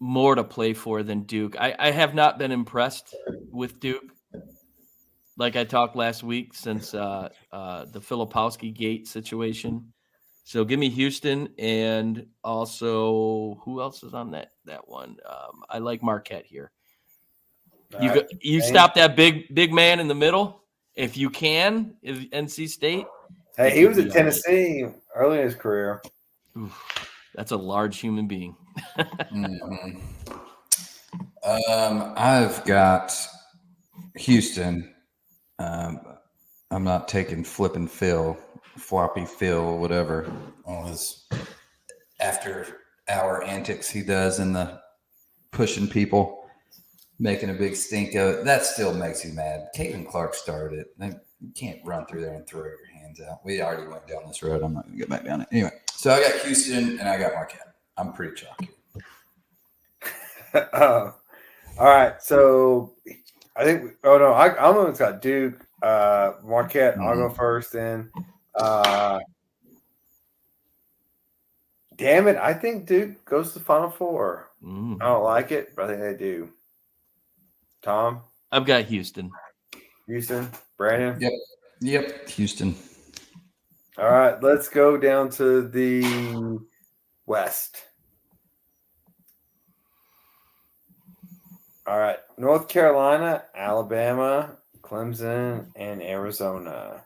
more to play for than Duke. I have not been impressed with Duke, like I talked last week, since the Filipowski Gate situation. So give me Houston, and also who else is on that one? I like Marquette here. You stop that big man in the middle if you can. If NC State. Hey, he was at Tennessee early in his career. Oof, that's a large human being. Mm-hmm. I've got Houston. I'm not taking floppy Phil, whatever, all his after hour antics he does in the pushing people, making a big stink of it. That still makes you mad. Caitlin Clark started it. You can't run through there and throw your hands out. We already went down this road. I'm not going to get back down it. Anyway, so I got Houston and I got Marquette. I'm pretty chalky. All right. So I think I'm the one that's got Duke, Marquette. I'll go first then. Damn it. I think Duke goes to the Final Four. I don't like it, but I think they do. Tom? I've got Houston. Houston? Brandon? Yep. Houston. All right. Let's go down to the West. All right. North Carolina, Alabama, Clemson, and Arizona.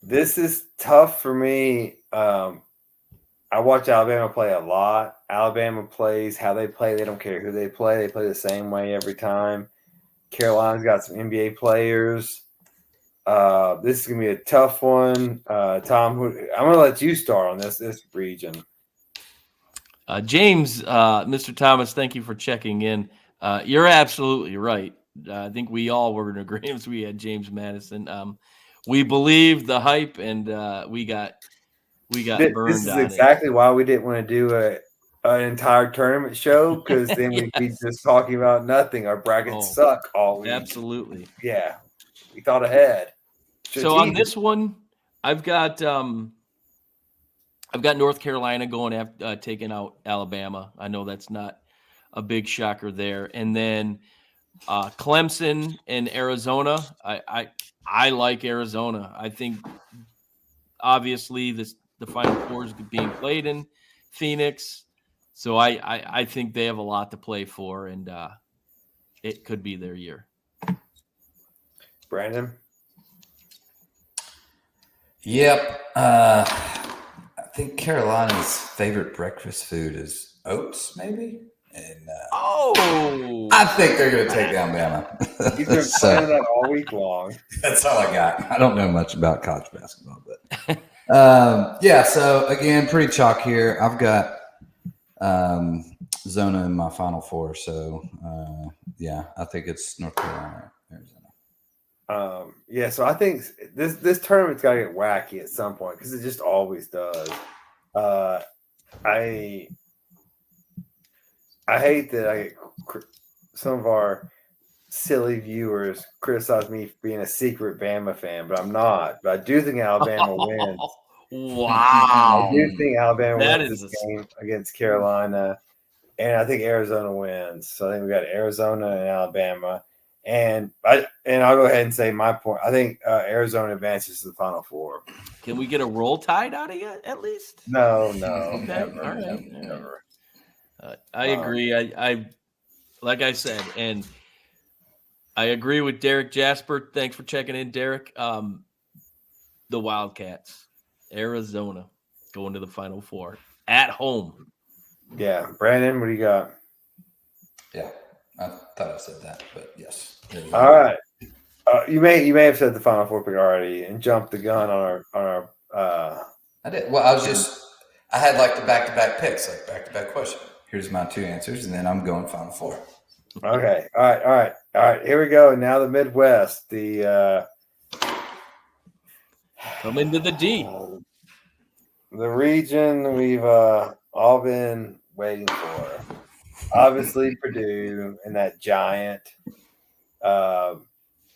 This is tough for me. I watch Alabama play a lot. Alabama plays how they play. They don't care who they play. They play the same way every time. Carolina's got some NBA players. This is going to be a tough one. Tom, I'm going to let you start on this region. James, Mr. Thomas, thank you for checking in. You're absolutely right. I think we all were in agreement. We had James Madison. We believed the hype, and we got burned. This is exactly why we didn't want to do an entire tournament show, because then we'd be just talking about nothing. Our brackets suck all week. Absolutely. Yeah, we thought ahead. So on this one, I've got North Carolina going after taking out Alabama. I know that's not a big shocker there. And then Clemson and Arizona. I like Arizona. I think obviously the Final Four is being played in Phoenix, so I think they have a lot to play for, and it could be their year. Brandon? Yep. I think Carolina's favorite breakfast food is oats, maybe. And I think they're going to take down Bama. You've been playing that all week long. That's all I got. I don't know much about college basketball, but so again, pretty chalk here. I've got Zona in my Final Four, so I think it's North Carolina, Arizona. So I think this tournament's got to get wacky at some point, because it just always does. I hate that I get some of our silly viewers criticize me for being a secret Bama fan, but I'm not. But I do think Alabama wins. Wow. I do think Alabama wins this game against Carolina, and I think Arizona wins. So I think we got Arizona and Alabama. And I'll go ahead and say my point. I think Arizona advances to the Final Four. Can we get a roll tide out of you at least? No. Okay. Never, all right. never. I agree. I like I said, and I agree with Derek Jasper. Thanks for checking in, Derek. The Wildcats, Arizona, going to the Final Four at home. Yeah, Brandon, what do you got? Yeah, I thought I said that, but yes. All right. You may have said the Final Four pick already and jumped the gun on our. I did. Well, I had like the back-to-back picks, like back-to-back question. Here's my two answers, and then I'm going Final Four. Okay. All right. Here we go. Now the Midwest. The come into the D. The region we've all been waiting for. Obviously, Purdue and that giant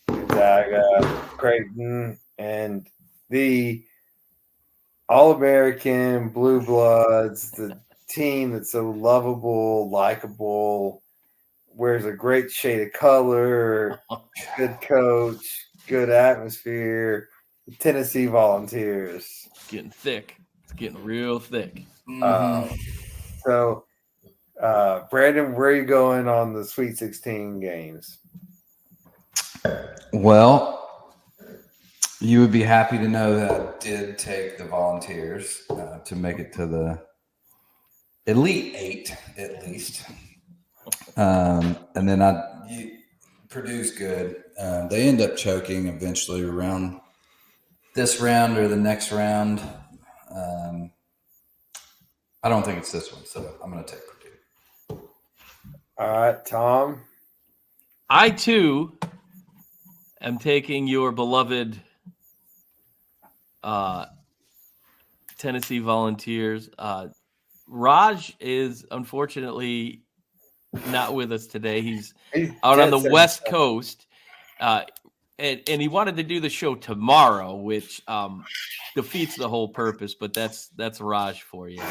Gonzaga, Creighton, and the All-American Blue Bloods, the team that's so lovable, likable, wears a great shade of color, good coach, good atmosphere. The Tennessee Volunteers. It's getting thick. It's getting real thick. So, Brandon, where are you going on the Sweet 16 games? Well, you would be happy to know that I did take the Volunteers to make it to the Elite Eight, at least. And then Purdue's good. They end up choking eventually around this round or the next round. I don't think it's this one, so I'm going to take Purdue. All right, Tom. I, too, am taking your beloved Tennessee Volunteers. Raj is unfortunately not with us today. He's out on the West Coast, and he wanted to do the show tomorrow, which defeats the whole purpose. But that's Raj for you.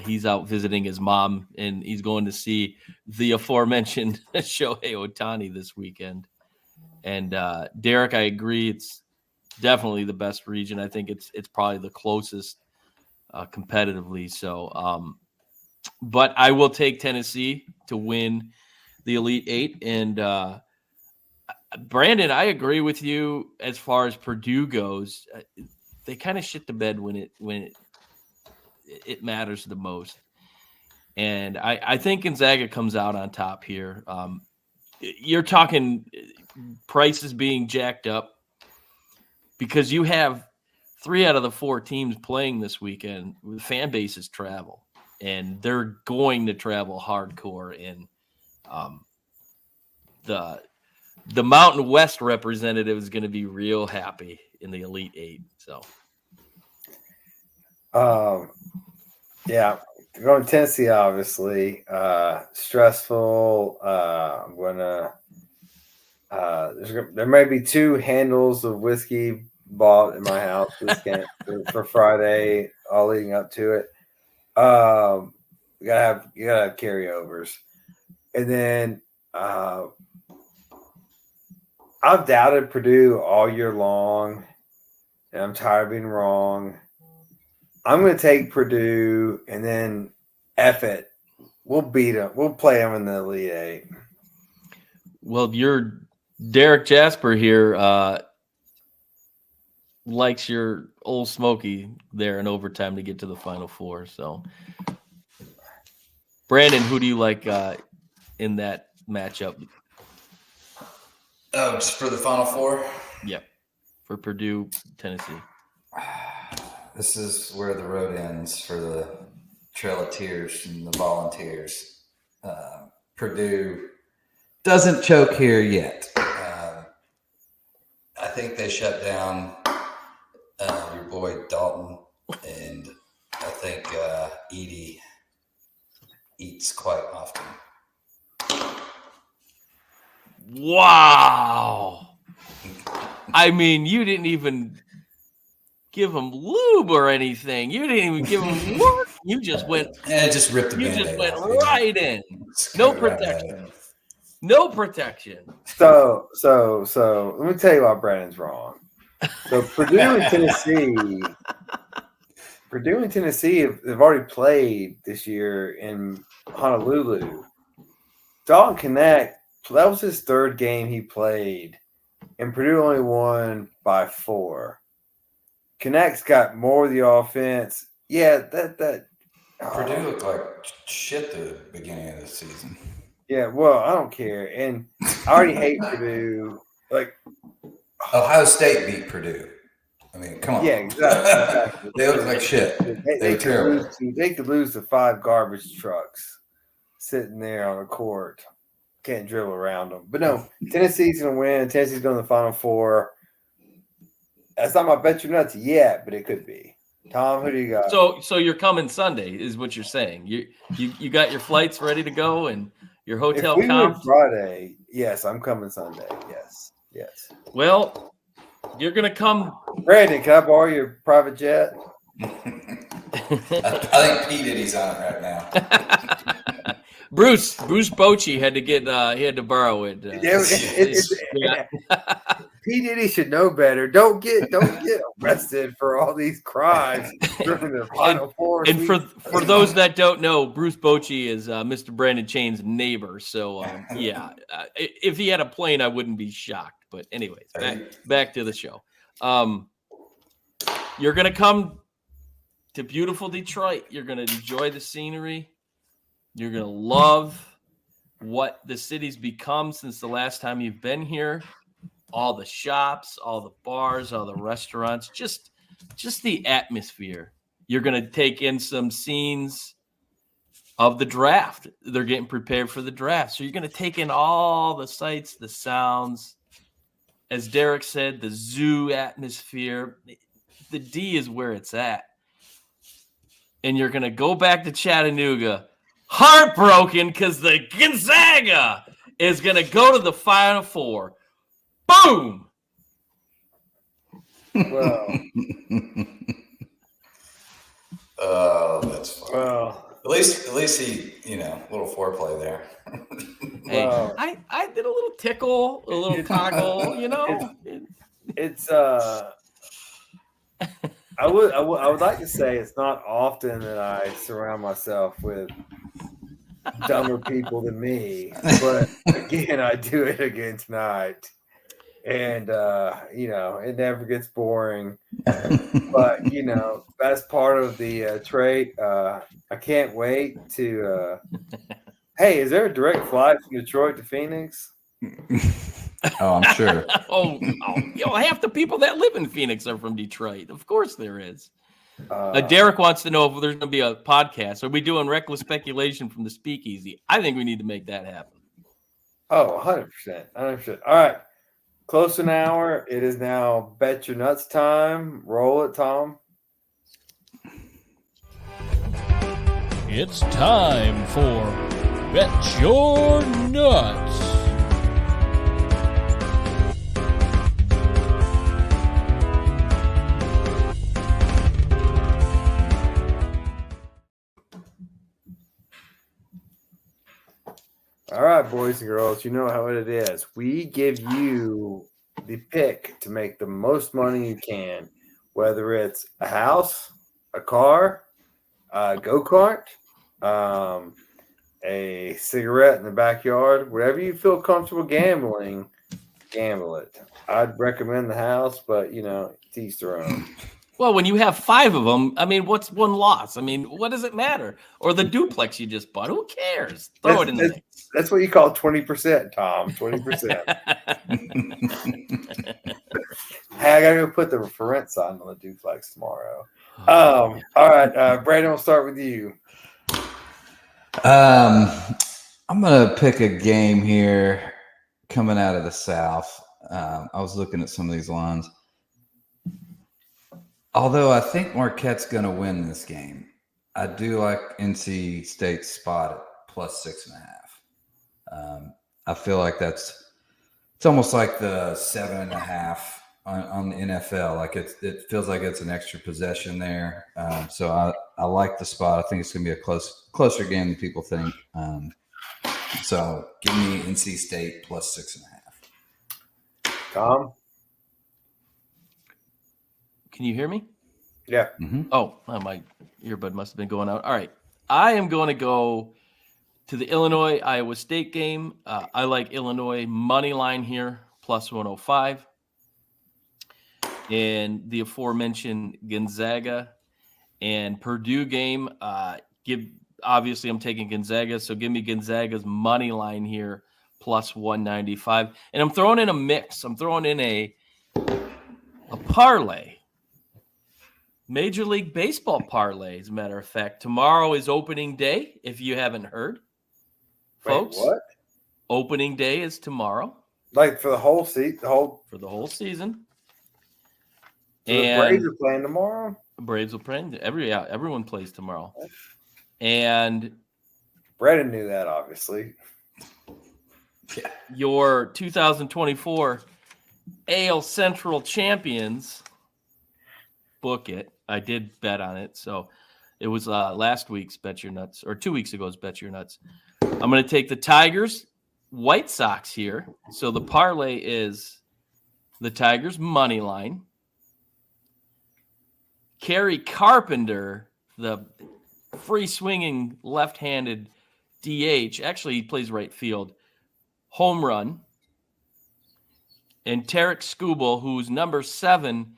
He's out visiting his mom, and he's going to see the aforementioned Shohei Ohtani this weekend. And Derek, I agree. It's definitely the best region. I think it's probably the closest competitively. So, but I will take Tennessee to win the Elite Eight. And Brandon, I agree with you as far as Purdue goes. They kind of shit the bed when it matters the most. And I think Gonzaga comes out on top here. You're talking prices being jacked up because you have 3 out of the 4 teams playing this weekend with fan bases travel, and they're going to travel hardcore. And the Mountain West representative is going to be real happy in the Elite Eight. So, yeah, going to Tennessee, obviously stressful. I'm gonna. There may be 2 handles of whiskey bought in my house for Friday, all leading up to it. You gotta have carryovers, and then I've doubted Purdue all year long, and I'm tired of being wrong. I'm going to take Purdue, and then F it. We'll beat them. We'll play them in the Elite Eight. Well, your Derek Jasper here likes your Old Smoky there in overtime to get to the Final Four. So, Brandon, who do you like in that matchup? Oh, just for the Final Four? Yep, for Purdue, Tennessee. This is where the road ends for the Trail of Tears and the Volunteers. Purdue doesn't choke here yet. I think they shut down your boy Dalton, and I think Edie eats quite often. Wow. I mean, you didn't even give him lube or anything. You didn't even give him work. You just went. Just ripped the Band-Aid. You just went off, right in. No protection. No protection. So let me tell you why Brandon's wrong. So Purdue and Tennessee have already played this year in Honolulu. Dalton Connect, that was his 3rd game he played, and Purdue only won by 4. Connect's got more of the offense. Yeah, Purdue looked like shit the beginning of the season. Yeah, well, I don't care. And I already hate Purdue. Like, Ohio State beat Purdue. I mean, come on. Yeah, exactly. They look like shit. They could lose to 5 garbage trucks sitting there on the court. Can't dribble around them. But no, Tennessee's going to win. Tennessee's going to the Final Four. That's not my bet you nuts yet, but it could be. Tom, who do you got? So you're coming Sunday, is what you're saying. You got your flights ready to go and your hotel if we comp? Friday, yes, I'm coming Sunday. Yes. Well, You're going to come. Brandon, can I borrow your private jet? I think P. Diddy's on it right now. Bruce Bochy had to he had to borrow it. P. Diddy should know better. Don't get arrested for all these crimes during the Final Four. And for those that don't know, Bruce Bochy is Mr. Brandon Chain's neighbor. So if he had a plane, I wouldn't be shocked. But anyways, back to the show. You're gonna come to beautiful Detroit. You're gonna enjoy the scenery. You're gonna love what the city's become since the last time you've been here. All the shops, all the bars, all the restaurants, just the atmosphere. You're going to take in some scenes of the draft. They're getting prepared for the draft. So you're going to take in all the sights, the sounds. As Derek said, the zoo atmosphere. The D is where it's at. And you're going to go back to Chattanooga heartbroken because the Gonzaga is going to go to the Final Four. Boom! Well, oh, that's funny. Well, at least he, a little foreplay there. Hey, I did a little tickle, a little toggle, It's I would like to say it's not often that I surround myself with dumber people than me, but again, I do it again tonight. And, it never gets boring. But, that's part of the trait. I can't wait to hey, is there a direct flight from Detroit to Phoenix? Oh, I'm sure. Half the people that live in Phoenix are from Detroit. Of course there is. Derek wants to know if there's going to be a podcast. Are we doing reckless speculation from the speakeasy? I think we need to make that happen. Oh, 100%. 100%. All right. Close to an hour. It is now Bet Your Nuts time. Roll it, Tom. It's time for Bet Your Nuts. All right, boys and girls, you know how it is. We give you the pick to make the most money you can, whether it's a house, a car, a go-kart, a cigarette in the backyard, whatever you feel comfortable gambling, gamble it. I'd recommend the house, but, it's each their own. Well, when you have 5 of them, what's one loss? What does it matter? Or the duplex you just bought? Who cares? Throw it in the mix. That's what you call 20%, Tom. 20%. Hey, I gotta go put the for rent sign on the duplex tomorrow. All right, Brandon, we'll start with you. I'm gonna pick a game here coming out of the South. I was looking at some of these lines. Although I think Marquette's going to win this game, I do like NC State's spot at plus 6.5. I feel like it's almost like the 7.5 on the NFL. Like it feels like it's an extra possession there. So I like the spot. I think it's going to be a closer game than people think. So give me NC State plus 6.5. Tom? Can you hear me? Yeah. Mm-hmm. Oh, my earbud must have been going out. All right. I am going to go to the Illinois-Iowa State game. I like Illinois money line here, plus 105. And the aforementioned Gonzaga and Purdue game. Obviously, I'm taking Gonzaga, so give me Gonzaga's money line here, plus 195. And I'm throwing in a mix. I'm throwing in a parlay. Major League Baseball parlay, as a matter of fact. Tomorrow is opening day, if you haven't heard. Folks, wait, what? Opening day is tomorrow. Like for the whole season? For the whole season. So the Braves are playing tomorrow? Braves will play. Everyone plays tomorrow. And Brandon knew that, obviously. Your 2024 AL Central champions. Book it. I did bet on it. So it was last week's Bet Your Nuts, or 2 weeks ago's Bet Your Nuts. I'm going to take the Tigers, White Sox here. So the parlay is the Tigers money line. Kerry Carpenter, the free swinging left-handed DH. Actually, he plays right field. Home run. And Tarek Skubal, who's number 7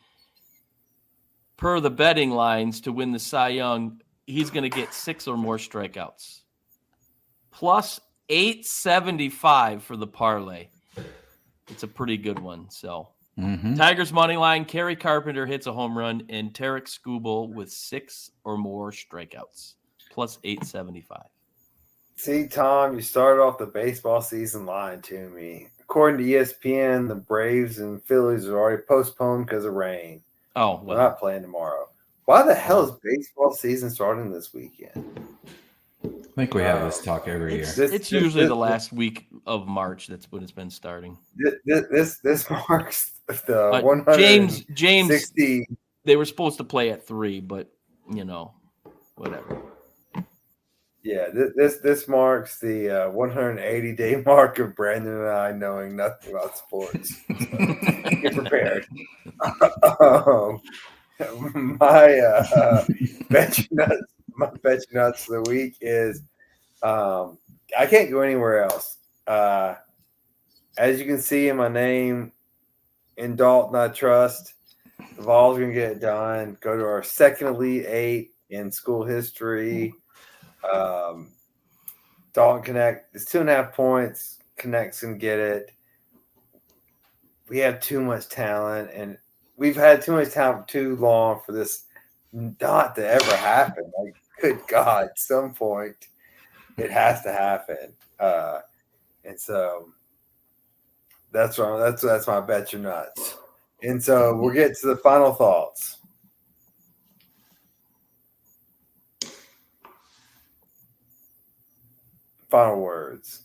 per the betting lines to win the Cy Young, he's going to get 6 or more strikeouts. Plus 875 for the parlay. It's a pretty good one. So Tigers money line, Kerry Carpenter hits a home run, and Tarek Skubal with 6 or more strikeouts. Plus 875. See, Tom, you started off the baseball season lying to me. According to ESPN, the Braves and Phillies are already postponed because of rain. Oh, well. We're not playing tomorrow. Why the hell is baseball season starting this weekend? I think we have this talk every year. It's usually the last week of March. That's when it's been starting. This marks the 160. James, they were supposed to play at 3, but, whatever. Yeah, this marks the 180-day mark of Brandon and I knowing nothing about sports. So get prepared. My bet you nuts of the week is I can't go anywhere else. As you can see in my name, in Dalton I trust. The Vols are going to get it done. Go to our second Elite 8 in school history. Dalton Connect is 2.5 points. Connect's gonna get it. We have too much talent, and we've had too much talent for too long for this not to ever happen. Like, good God, at some point it has to happen. And so that's my bet your nuts. And so we'll get to the final thoughts. Final words.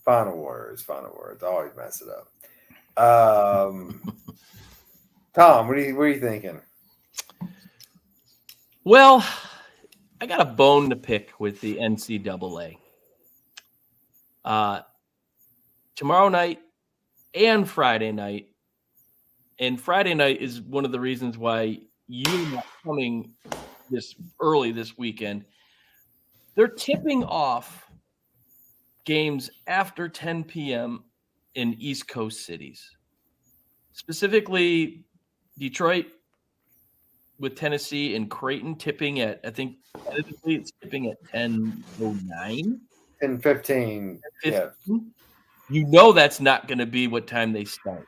I always mess it up. Tom, what are you thinking? Well, I got a bone to pick with the NCAA. Tomorrow night and Friday night. And Friday night is one of the reasons why you're not coming this early this weekend. They're tipping off games after 10 p.m. in East Coast cities, specifically Detroit with Tennessee and Creighton tipping at, I think, it's tipping at 10:09. 10:15. Yeah. That's not going to be what time they start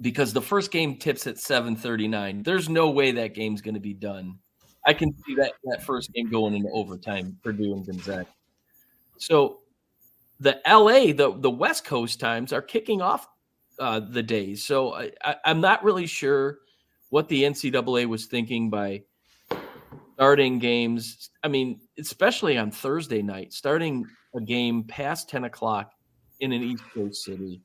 because the first game tips at 7:39. There's no way that game's going to be done. I can see that first game going into overtime, Purdue and Gonzaga. So the LA, the West Coast times are kicking off the days. So I'm not really sure what the NCAA was thinking by starting games. I mean, especially on Thursday night, starting a game past 10 o'clock in an East Coast city.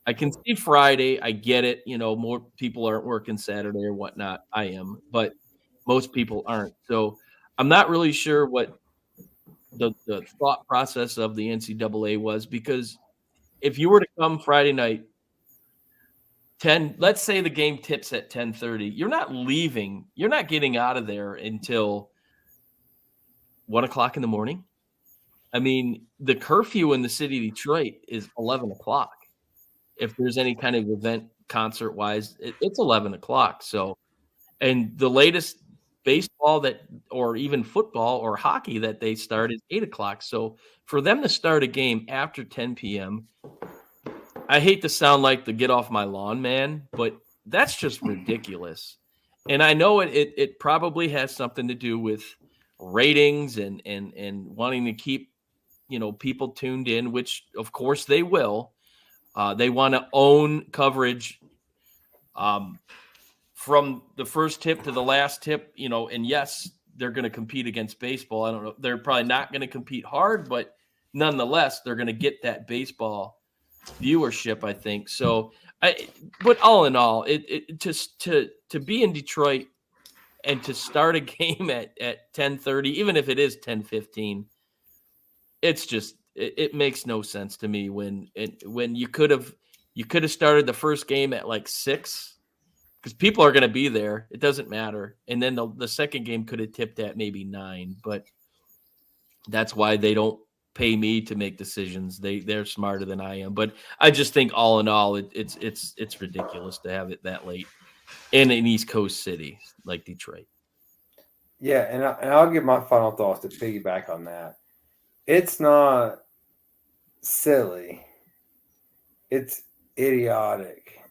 I can see Friday. I get it. More people aren't working Saturday or whatnot. I am, but most people aren't. So I'm not really sure what the thought process of the NCAA was, because if you were to come Friday night, let's say the game tips at 10:30, you're not leaving. You're not getting out of there until 1 o'clock in the morning. I mean, the curfew in the city of Detroit is 11 o'clock. If there's any kind of event concert wise, it's 11 o'clock. So, and the latest baseball or even football or hockey that they start is 8 o'clock. So for them to start a game after 10 p.m., I hate to sound like the get off my lawn man, but that's just ridiculous. And I know it probably has something to do with ratings and wanting to keep, people tuned in, which of course they will. They want to own coverage from the first tip to the last tip, and yes, they're going to compete against baseball. I don't know. They're probably not going to compete hard, but nonetheless, they're going to get that baseball viewership, I think. So, but all in all, it just to be in Detroit and to start a game at 10:30, even if it is 10:15, it's just it makes no sense to me when you could have started the first game at like 6. Because people are going to be there. It doesn't matter. And then the second game could have tipped at maybe 9. But that's why they don't pay me to make decisions. They're smarter than I am. But I just think all in all, it's ridiculous to have it that late in an East Coast city like Detroit. Yeah, and I'll give my final thoughts to piggyback on that. It's not silly. It's idiotic.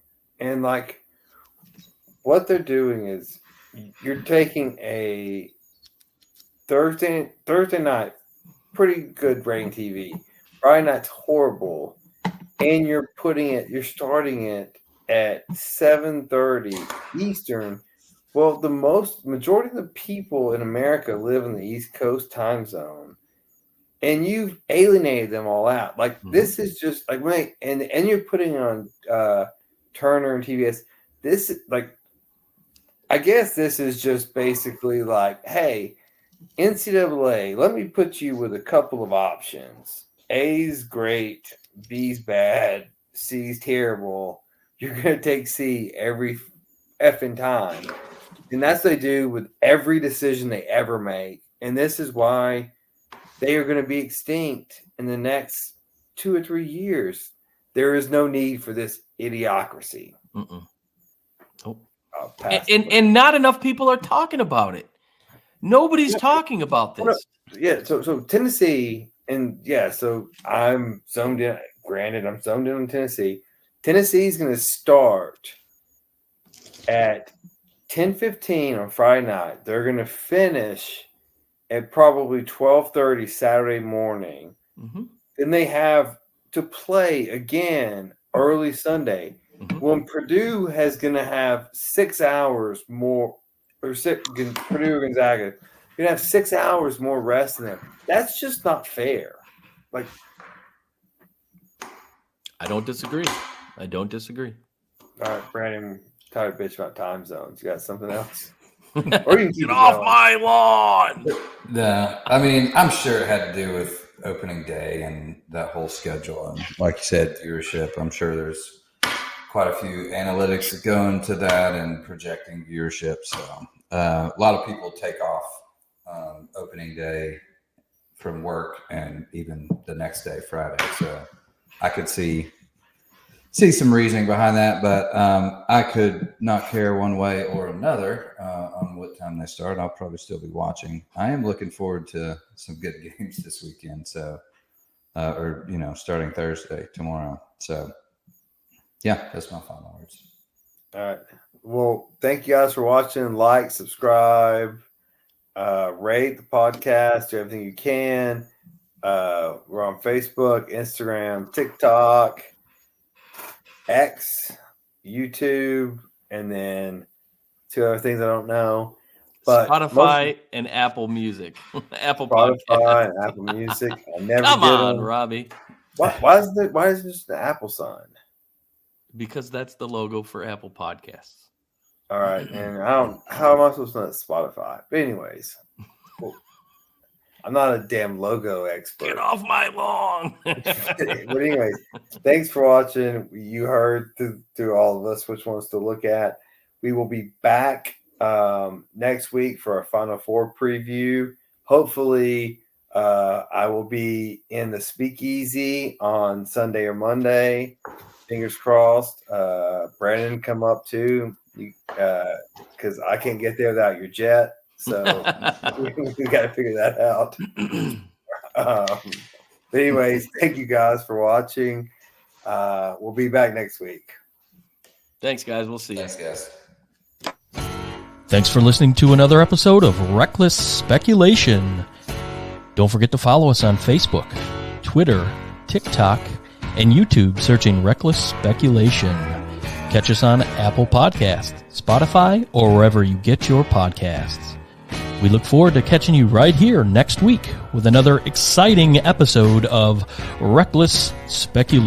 And like, what they're doing is you're taking a Thursday night, pretty good rating TV. Friday night's horrible, and you're starting it at 7:30 Eastern. Well, the majority of the people in America live in the East Coast time zone, and you've alienated them all out. Like this is just like and you're putting on Turner and TBS. This like. I guess this is just basically like, hey, NCAA, let me put you with a couple of options. A's great, B's bad, C's terrible. You're going to take C every effing time. And that's what they do with every decision they ever make. And this is why they are going to be extinct in the next 2 or 3 years. There is no need for this idiocracy. And not enough people are talking about it. Nobody's talking about this. Yeah, so Tennessee, and so I'm zoned in. Granted, I'm zoned in on Tennessee. Tennessee's going to start at 10:15 on Friday night. They're going to finish at probably 12:30 Saturday morning. Then they have to play again early Sunday. When Purdue is going to have 6 hours more, Purdue or Gonzaga, you're going to have 6 hours more rest than them. That's just not fair. Like, I don't disagree. All right, Brandon, tired bitch about time zones. You got something else? Or you can get off my lawn. No, I mean, I'm sure it had to do with opening day and that whole schedule. And like you said, viewership. I'm sure there's quite a few analytics that go into that and projecting viewership. So a lot of people take off opening day from work and even the next day, Friday. So I could see some reasoning behind that, but I could not care one way or another on what time they start. I'll probably still be watching. I am looking forward to some good games this weekend. So, starting Thursday, tomorrow. So, yeah, that's my final words. All right. Well, thank you guys for watching. Like, subscribe, rate the podcast, do everything you can. We're on Facebook, Instagram, TikTok, X, YouTube, and then 2 other things I don't know. But Spotify and Apple Music. Apple Spotify Podcast. and Apple Music. I never Come get on, them. Robbie. Why is it just the Apple sign? Because that's the logo for Apple Podcasts. All right, and how am I supposed to know it's Spotify? But anyways, I'm not a damn logo expert. Get off my lawn. But anyways, thanks for watching. You heard through all of us which ones to look at. We will be back next week for our Final Four preview. Hopefully, I will be in the Speakeasy on Sunday or Monday. Fingers crossed. Brandon, come up too, because I can't get there without your jet. So we got to figure that out. But anyways, thank you guys for watching. We'll be back next week. Thanks, guys. We'll see you. Thanks, guys. Thanks for listening to another episode of Reckless Speculation. Don't forget to follow us on Facebook, Twitter, TikTok, and YouTube, searching Reckless Speculation. Catch us on Apple Podcasts, Spotify, or wherever you get your podcasts. We look forward to catching you right here next week with another exciting episode of Reckless Speculation.